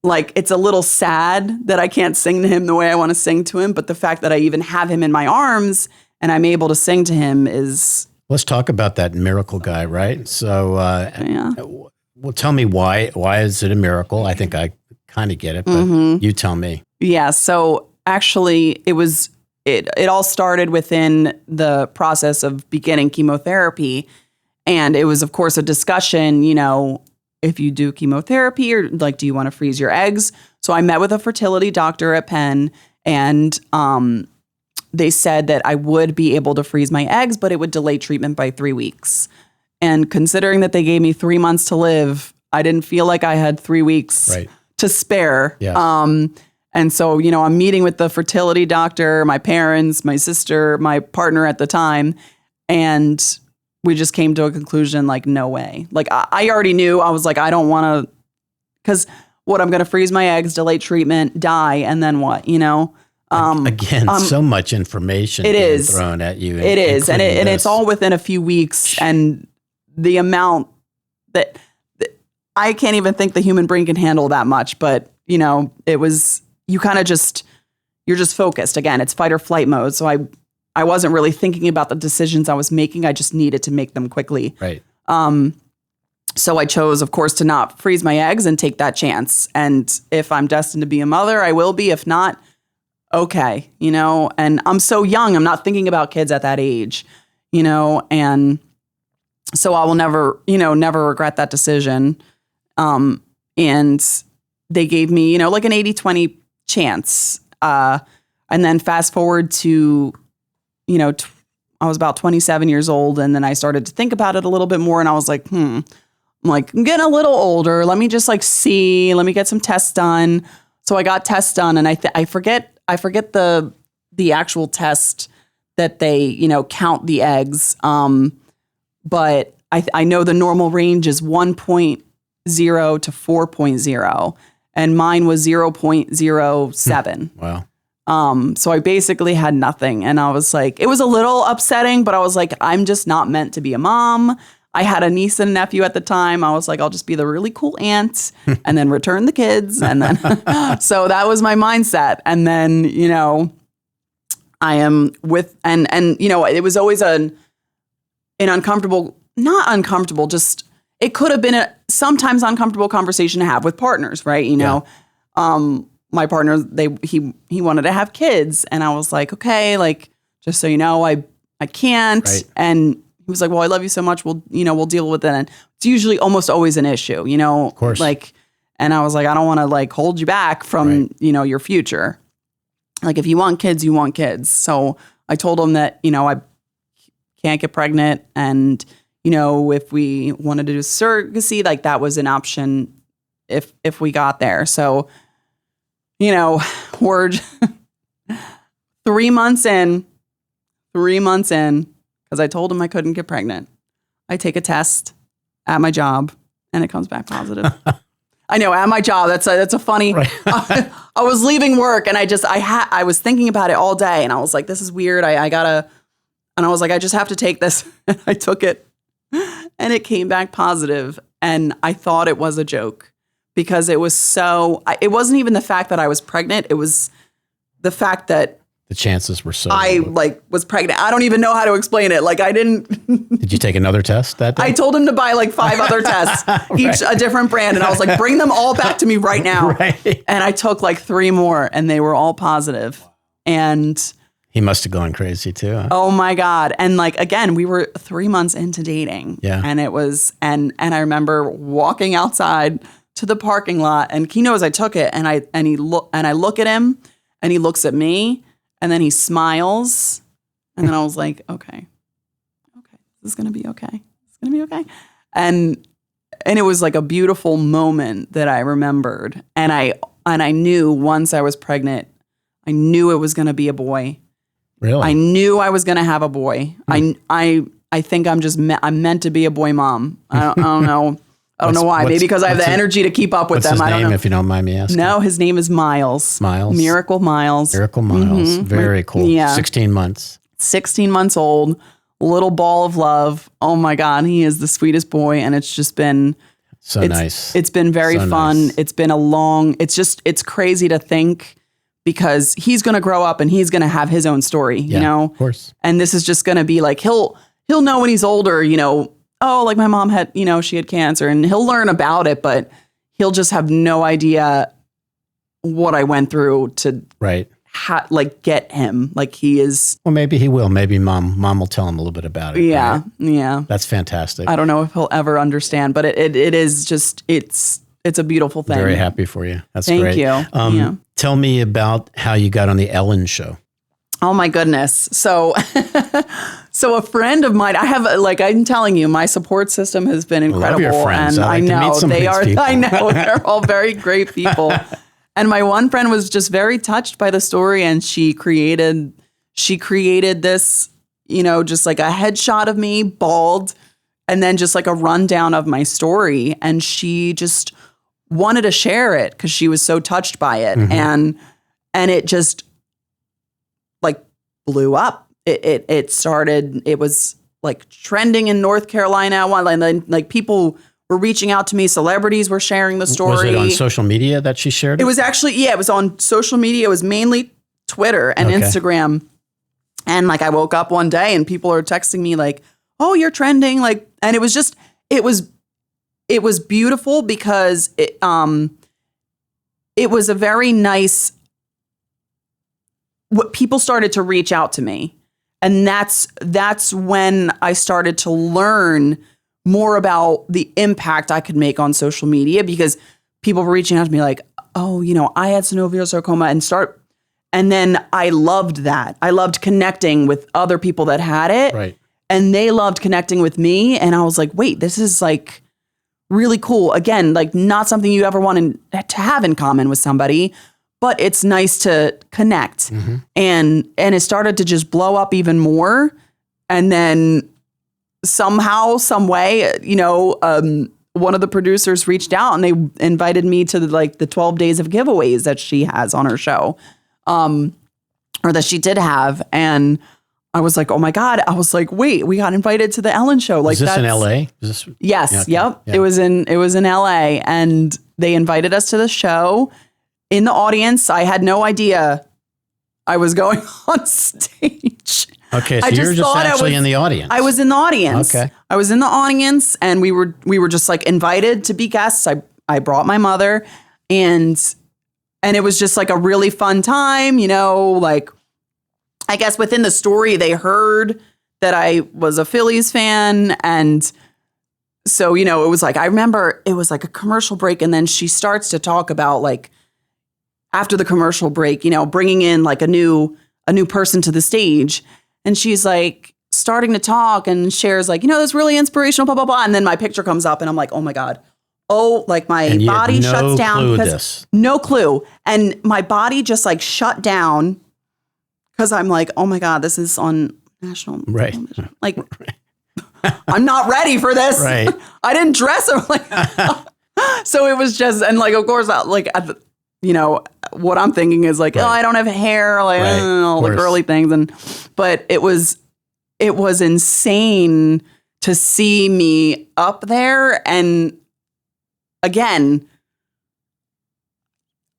S1: like, it's a little sad that I can't sing to him the way I want to sing to him. But the fact that I even have him in my arms and I'm able to sing to him is...
S2: Let's talk about that miracle guy, right? So, well, tell me why is it a miracle? I think I kind of get it, but you tell me.
S1: Yeah. So actually it all started within the process of beginning chemotherapy. And it was, of course, a discussion, if you do chemotherapy or like, do you want to freeze your eggs? So I met with a fertility doctor at Penn, and they said that I would be able to freeze my eggs, but it would delay treatment by 3 weeks. And considering that they gave me 3 months to live, I didn't feel like I had 3 weeks to spare.
S2: Yes.
S1: And so, I'm meeting with the fertility doctor, my parents, my sister, my partner at the time, and we just came to a conclusion, like, no way. Like, I already knew. I was like, I don't want to, because what, I'm going to freeze my eggs, delay treatment, die, and then what,
S2: Again, so much information being thrown at you.
S1: It is. And it's all within a few weeks. And the amount that I can't even think the human brain can handle that much. But, it was, you kind of you're just focused. Again, it's fight or flight mode. So I wasn't really thinking about the decisions I was making. I just needed to make them quickly.
S2: Right.
S1: So I chose, of course, to not freeze my eggs and take that chance. And if I'm destined to be a mother, I will be. If not, okay, and I'm so young. I'm not thinking about kids at that age, and so I will never regret that decision. And they gave me, like an 80-20 chance. And then fast forward to, I was about 27 years old, and then I started to think about it a little bit more, and I was like, I'm getting a little older. Let me just let me get some tests done. So I got tests done, and I forget the actual test that they, count the eggs. But I know the normal range is 1.0 to 4.0, and mine was 0.07.
S2: Wow.
S1: So I basically had nothing, and I was like, it was a little upsetting, but I was like, I'm just not meant to be a mom. I had a niece and nephew at the time. I was like, I'll just be the really cool aunt and then return the kids. And then, so that was my mindset. And then, I am with, and it was always an uncomfortable, not uncomfortable, just, it could have been a sometimes uncomfortable conversation to have with partners, right? My partner, he wanted to have kids, and I was like, okay, like, just so you know, I can't.
S2: Right.
S1: And he was like, well, I love you so much. We'll deal with it. And it's usually almost always an issue,
S2: Of course.
S1: like, and I was like, I don't want to like hold you back from, your future. Like, if you want kids, you want kids. So I told him that, I can't get pregnant. And, if we wanted to do surrogacy, like that was an option if we got there. So, we're 3 months in, because I told him I couldn't get pregnant. I take a test at my job, and it comes back positive. I know, at my job. That's a funny. Right. I was leaving work, and I was thinking about it all day, and I was like, this is weird. I gotta, and I was like, I just have to take this. And I took it, and it came back positive, and I thought it was a joke because it was it wasn't even the fact that I was pregnant. It was the fact that
S2: the chances were so
S1: I
S2: low.
S1: Was pregnant. I don't even know how to explain it. Like, I didn't.
S2: Did you take another test that day?
S1: I told him to buy like 5 other tests, each a different brand. And I was like, bring them all back to me right now.
S2: Right.
S1: And I took like 3 more, and they were all positive. And
S2: he must have gone crazy too. Huh?
S1: Oh my God. And like, again, we were 3 months into dating.
S2: Yeah.
S1: And it was, and I remember walking outside to the parking lot, and he knows I took it, and I look at him, and he looks at me. And then he smiles, and then I was like, okay, this is gonna be okay. It's gonna be okay. And it was like a beautiful moment that I remembered, and I knew once I was pregnant, I knew it was gonna be a boy.
S2: Really?
S1: I knew I was gonna have a boy. I think I'm meant to be a boy mom. I don't know. I don't know why. Maybe because I have the energy to keep up with them.
S2: What's his
S1: I don't
S2: name,
S1: know.
S2: if you don't mind me asking?
S1: No, his name is Miles.
S2: Miles?
S1: Miracle Miles.
S2: Miracle Miles.
S1: Mm-hmm.
S2: Very cool.
S1: Yeah.
S2: 16 months.
S1: 16 months old, little ball of love. Oh my God, he is the sweetest boy. And it's just been
S2: nice.
S1: It's been very fun.
S2: Nice.
S1: It's been it's crazy to think, because he's going to grow up and he's going to have his own story,
S2: Of course.
S1: And this is just going to be like, he'll know when he's older, oh, like my mom had, she had cancer, and he'll learn about it, but he'll just have no idea what I went through to get him. Like, he is.
S2: Well, maybe he will. Maybe mom will tell him a little bit about it.
S1: Yeah.
S2: Right?
S1: Yeah.
S2: That's fantastic.
S1: I don't know if he'll ever understand, but it is just, it's a beautiful thing.
S2: Very happy for you. That's
S1: Thank
S2: great.
S1: you.
S2: Tell me about how you got on the Ellen show.
S1: Oh my goodness. So, so a friend of mine, I have, like, I'm telling you, my support system has been incredible.
S2: I love your friends.
S1: And
S2: I like to
S1: know
S2: meet some of
S1: they
S2: these
S1: are,
S2: people.
S1: I know they're all very great people. And my one friend was just very touched by the story, and she created this, just like a headshot of me, bald, and then just like a rundown of my story. And she just wanted to share it because she was so touched by it. And it just like blew up. It started, it was like trending in North Carolina. And then like people were reaching out to me. Celebrities were sharing the story.
S2: Was it on social media that she shared it?
S1: It was actually, it was on social media. It was mainly Twitter and Instagram. And like I woke up one day and people are texting me like, oh, you're trending. Like, and it was just, it was beautiful because it was a very nice, what people started to reach out to me. And that's when I started to learn more about the impact I could make on social media, because people were reaching out to me like, oh, I had synovial sarcoma, and then I loved that. I loved connecting with other people that had it.
S2: Right.
S1: And they loved connecting with me. And I was like, wait, this is like really cool. Again, like not something you ever wanted to have in common with somebody, but it's nice to connect. And it started to just blow up even more. And then somehow, some way, one of the producers reached out and they invited me to the 12 days of giveaways that she has on her show, or that she did have. And I was like, oh my God. I was like, wait, we got invited to the Ellen show. Like,
S2: is this in LA? Yes.
S1: Yeah, okay. Yep. Yeah. It was in LA, and they invited us to the show. In the audience, I had no idea I was going on stage.
S2: Okay, so you're just actually in the audience.
S1: I was in the audience.
S2: Okay.
S1: I was in the audience, and we were just like invited to be guests. I brought my mother, and it was just like a really fun time, like I guess within the story they heard that I was a Phillies fan, and so it was like, I remember it was like a commercial break, and then she starts to talk about like after the commercial break, bringing in like a new person to the stage. And she's like starting to talk and shares like, this really inspirational, blah, blah, blah. And then my picture comes up and I'm like, oh my God. Oh, like my body shuts down. No clue. And my body just like shut down because I'm like, oh my God, this is on national television. Like, I'm not ready for this.
S2: Right.
S1: I didn't dress. I'm like, so it was just, and like, of course, like, what I'm thinking is like, oh, I don't have hair, like, all the girly things. But it was insane to see me up there. And again,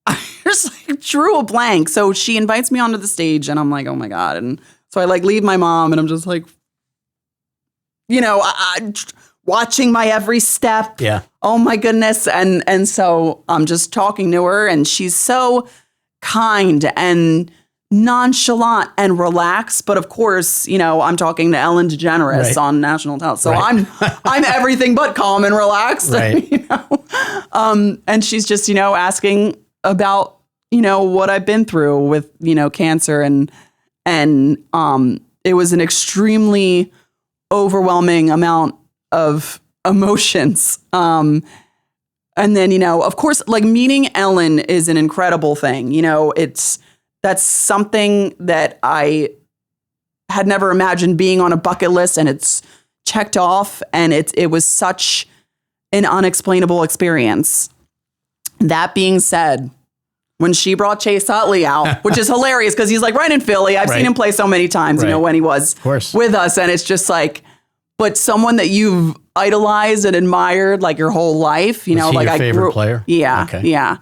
S1: I just like drew a blank. So she invites me onto the stage and I'm like, oh my God. And so I like leave my mom and I'm just like, I watching my every step.
S2: Yeah.
S1: Oh my goodness. And so I'm just talking to her and she's so kind and nonchalant and relaxed. But of course, I'm talking to Ellen DeGeneres on national television. So I'm everything but calm and relaxed.
S2: Right.
S1: And she's just, asking about, what I've been through with, cancer and it was an extremely overwhelming amount of emotions. And then, of course, like meeting Ellen is an incredible thing. That's something that I had never imagined being on a bucket list, and it's checked off, and it was such an unexplainable experience. That being said, when she brought Chase Utley out, which is hilarious because he's like right in Philly. I've seen him play so many times, when he was with us. And it's just like, but someone that you've idolized and admired like your whole life,
S2: was he your favorite player?
S1: Yeah. Okay. Yeah.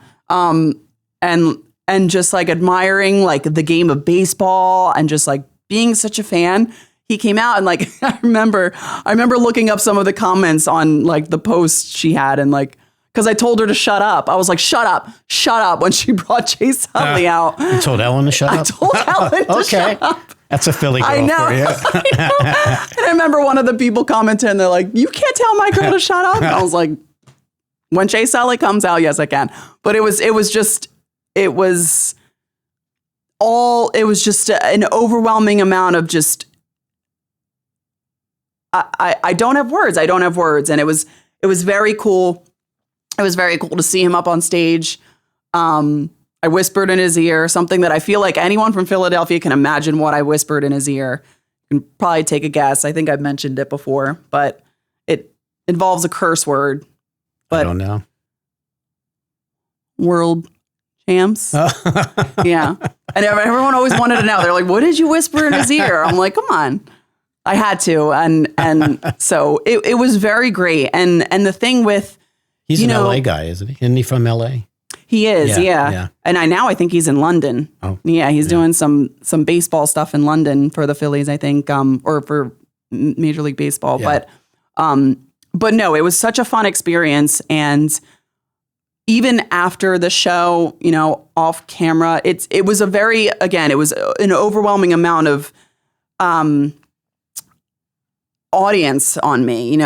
S1: And just like admiring like the game of baseball and just like being such a fan. He came out and like, I remember looking up some of the comments on like the post she had and like, because I told her to shut up. I was like, shut up when she brought Chase Utley out.
S2: You told Ellen to shut up?
S1: I told Ellen to shut up.
S2: That's a Philly girl for you.
S1: I know. And I remember one of the people commented and they're like, you can't tell my girl to shut up. And I was like, when Chase Utley comes out, yes, I can. But it was was just an overwhelming amount of just, I don't have words. I don't have words. And it was very cool. It was very cool to see him up on stage. I whispered in his ear something that I feel like anyone from Philadelphia can imagine what I whispered in his ear. You can probably take a guess. I think I've mentioned it before, but it involves a curse word. But
S2: I don't know.
S1: World champs. Yeah. And everyone always wanted to know. They're like, what did you whisper in his ear? I'm like, come on. I had to. And so it was very great. And the thing with,
S2: he's an LA guy, isn't he? Isn't he from LA?
S1: He is, yeah. And I think he's in London.
S2: Oh,
S1: yeah, he's doing some baseball stuff in London for the Phillies, I think, or for Major League Baseball. Yeah. But no, it was such a fun experience. And even after the show, off camera, it was it was an overwhelming amount of audience on me,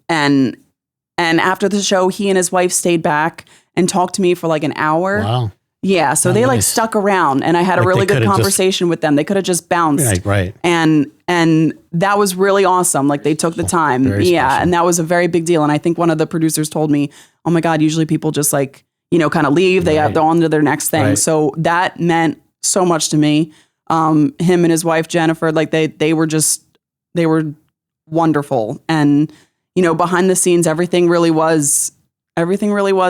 S1: and after the show, he and his wife stayed back and talked to me for like an hour.
S2: Wow.
S1: Yeah. So they like stuck around, and I had a really good conversation with them. They could have just bounced.
S2: Right.
S1: And that was really awesome. Like they took the time.
S2: Very
S1: yeah.
S2: special.
S1: And that was a very big deal. And I think one of the producers told me, oh my God, usually people just like, kind of leave. They're on to their next thing. Right. So that meant so much to me. Him and his wife, Jennifer, like they were wonderful. And, behind the scenes, everything really was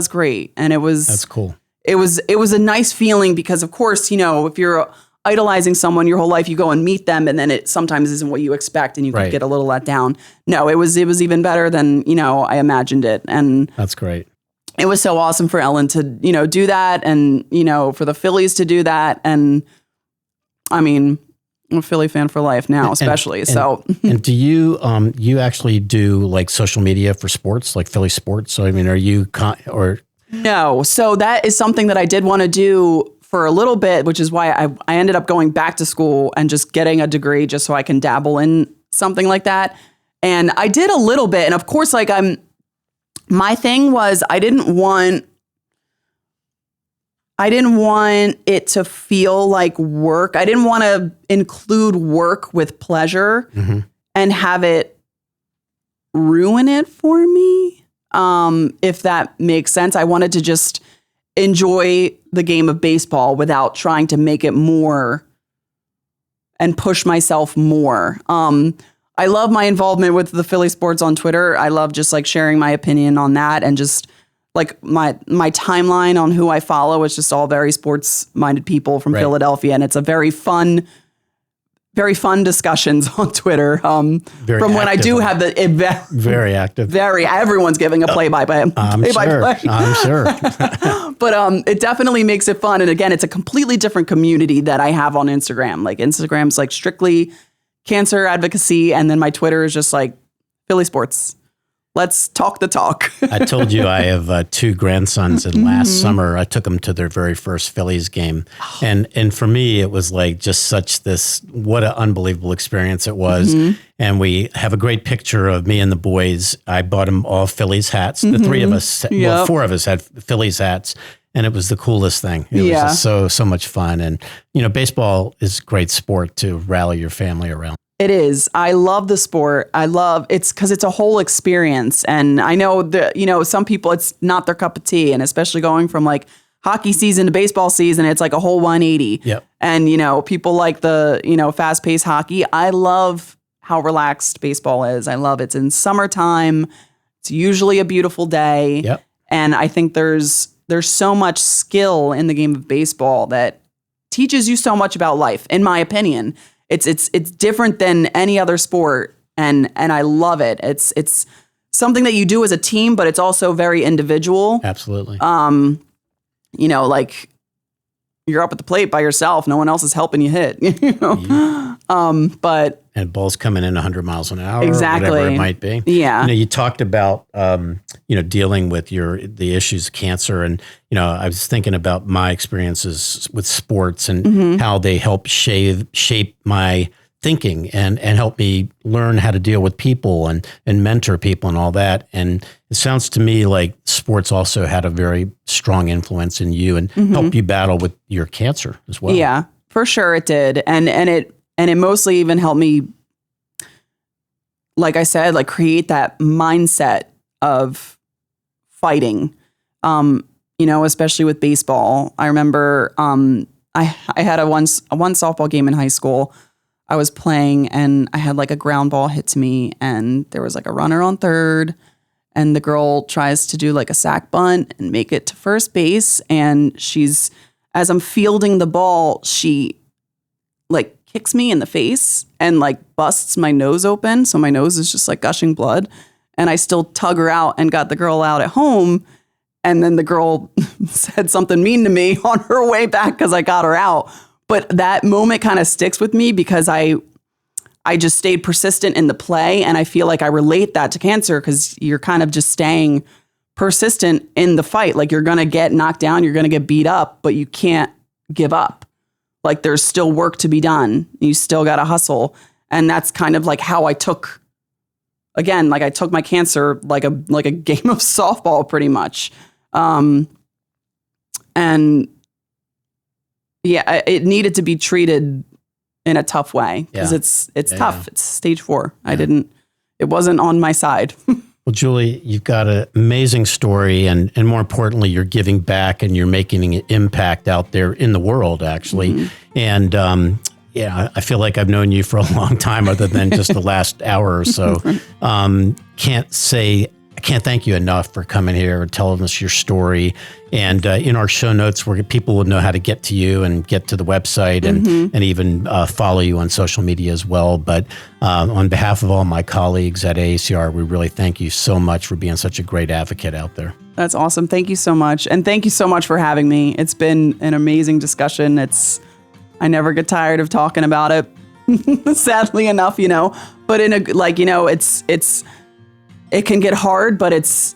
S1: great. And
S2: that's cool.
S1: It was a nice feeling because, of course, if you're idolizing someone your whole life, you go and meet them, and then it sometimes isn't what you expect, and you can get a little let down. No, it was even better than I imagined it, and
S2: that's great.
S1: It was so awesome for Ellen to do that, and for the Phillies to do that, and I mean, I'm a Philly fan for life now, especially.
S2: And do you you actually do like social media for sports, like Philly sports? So I mean, are you or
S1: no? So that is something that I did want to do for a little bit, which is why I ended up going back to school and just getting a degree just so I can dabble in something like that. And I did a little bit, and of course, like my thing was I didn't want it to feel like work. I didn't want to include work with pleasure and have it ruin it for me. If that makes sense. I wanted to just enjoy the game of baseball without trying to make it more and push myself more. I love my involvement with the Philly sports on Twitter. I love just like sharing my opinion on that, and just like my timeline on who I follow is just all very sports-minded people from Philadelphia, and it's a very fun discussions on Twitter. From when I do have the
S2: very active,
S1: everyone's giving a play-by-play.
S2: I'm sure.
S1: But it definitely makes it fun, and again, it's a completely different community that I have on Instagram. Like Instagram's like strictly cancer advocacy, and then my Twitter is just like Philly sports. Let's talk the talk.
S2: I told you I have 2 grandsons, and last summer I took them to their very first Phillies game. And for me, it was like just what an unbelievable experience it was. And we have a great picture of me and the boys. I bought them all Phillies hats. The 3 of us, 4 of us had Phillies hats. And it was the coolest thing. It was just so much fun. And, baseball is a great sport to rally your family around.
S1: It is. I love the sport. It's because it's a whole experience. And I know that, some people, it's not their cup of tea. And especially going from like hockey season to baseball season, it's like a whole 180.
S2: Yep.
S1: And, people like the, fast paced hockey. I love how relaxed baseball is. I love it's in summertime. It's usually a beautiful day.
S2: Yep.
S1: And I think there's so much skill in the game of baseball that teaches you so much about life, in my opinion. It's different than any other sport, and I love it. It's something that you do as a team, but it's also very individual.
S2: Absolutely.
S1: Like you're up at the plate by yourself. No one else is helping you hit. But
S2: and ball's coming in 100 miles an hour,
S1: exactly,
S2: or whatever it might be.
S1: Yeah.
S2: You talked about dealing with the issues of cancer, and I was thinking about my experiences with sports and how they help shape my thinking and help me learn how to deal with people and mentor people and all that. And it sounds to me like sports also had a very strong influence in you and help you battle with your cancer as well.
S1: Yeah. For sure it did. And it mostly even helped me, like I said, like create that mindset of fighting. Especially with baseball. I remember I had a one softball game in high school. I was playing and I had like a ground ball hit to me and there was like a runner on third and the girl tries to do like a sack bunt and make it to first base. And as I'm fielding the ball, she like kicks me in the face and like busts my nose open. So my nose is just like gushing blood. And I still tug her out and got the girl out at home. And then the girl said something mean to me on her way back because I got her out. But that moment kind of sticks with me because I just stayed persistent in the play. And I feel like I relate that to cancer because you're kind of just staying persistent in the fight. Like you're going to get knocked down, you're going to get beat up, but you can't give up. Like there's still work to be done. You still got to hustle. And that's kind of like how I took my cancer like a game of softball pretty much. And yeah, it needed to be treated in a tough way because it's tough. Yeah. It's stage 4. Yeah. It wasn't on my side.
S2: Well, Julie, you've got an amazing story and more importantly, you're giving back and you're making an impact out there in the world actually. Mm-hmm. And, I feel like I've known you for a long time other than just the last hour or so. I can't thank you enough for coming here and telling us your story. And in our show notes, where people will know how to get to you and get to the website and even follow you on social media as well. But on behalf of all my colleagues at AACR, we really thank you so much for being such a great advocate out there.
S1: That's awesome. Thank you so much. And thank you so much for having me. It's been an amazing discussion. I never get tired of talking about it, sadly enough, but it can get hard, but it's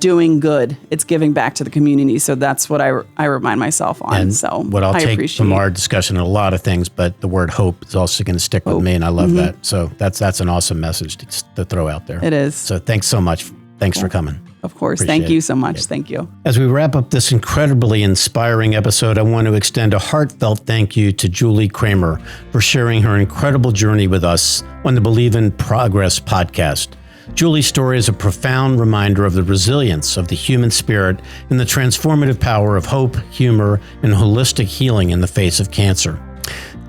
S1: doing good. It's giving back to the community. So that's what I remind myself on.
S2: And
S1: so
S2: what I'll take from our discussion, a lot of things, but the word hope is also going to stick with me. And I love that. So that's an awesome message to throw out there.
S1: It is.
S2: So thanks so much. Thanks for coming.
S1: Of course. Thank you so much. Thank you.
S2: As we wrap up this incredibly inspiring episode, I want to extend a heartfelt thank you to Julie Kramer for sharing her incredible journey with us on the Believe in Progress podcast. Julie's story is a profound reminder of the resilience of the human spirit and the transformative power of hope, humor, and holistic healing in the face of cancer.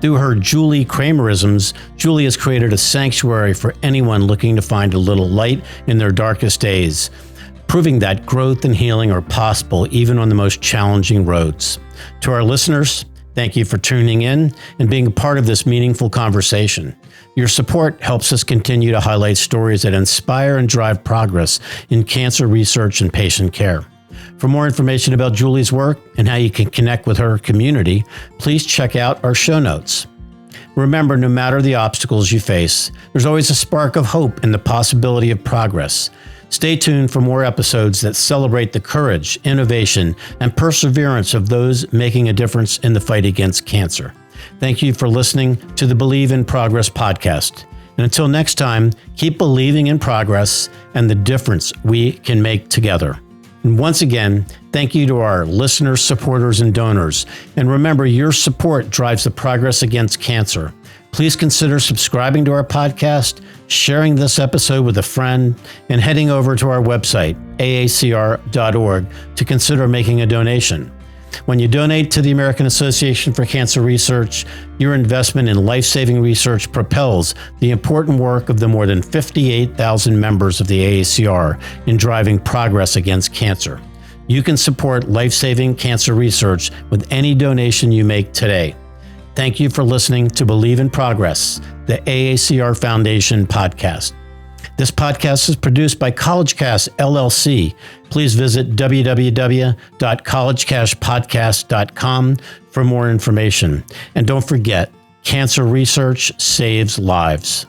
S2: Through her Julie Kramerisms, Julie has created a sanctuary for anyone looking to find a little light in their darkest days, proving that growth and healing are possible even on the most challenging roads. To our listeners, thank you for tuning in and being a part of this meaningful conversation. Your support helps us continue to highlight stories that inspire and drive progress in cancer research and patient care. For more information about Julie's work and how you can connect with her community, please check out our show notes. Remember, no matter the obstacles you face, there's always a spark of hope and the possibility of progress. Stay tuned for more episodes that celebrate the courage, innovation, and perseverance of those making a difference in the fight against cancer. Thank you for listening to the Believe in Progress podcast. And until next time, keep believing in progress and the difference we can make together. And once again, thank you to our listeners, supporters, and donors. And remember, your support drives the progress against cancer. Please consider subscribing to our podcast, sharing this episode with a friend, and heading over to our website, aacr.org, to consider making a donation. When you donate to the American Association for Cancer Research, your investment in life-saving research propels the important work of the more than 58,000 members of the AACR in driving progress against cancer. You can support life-saving cancer research with any donation you make today. Thank you for listening to Believe in Progress, the AACR Foundation podcast. This podcast is produced by CollegeCast LLC. Please visit www.collegecastpodcast.com for more information. And don't forget, cancer research saves lives.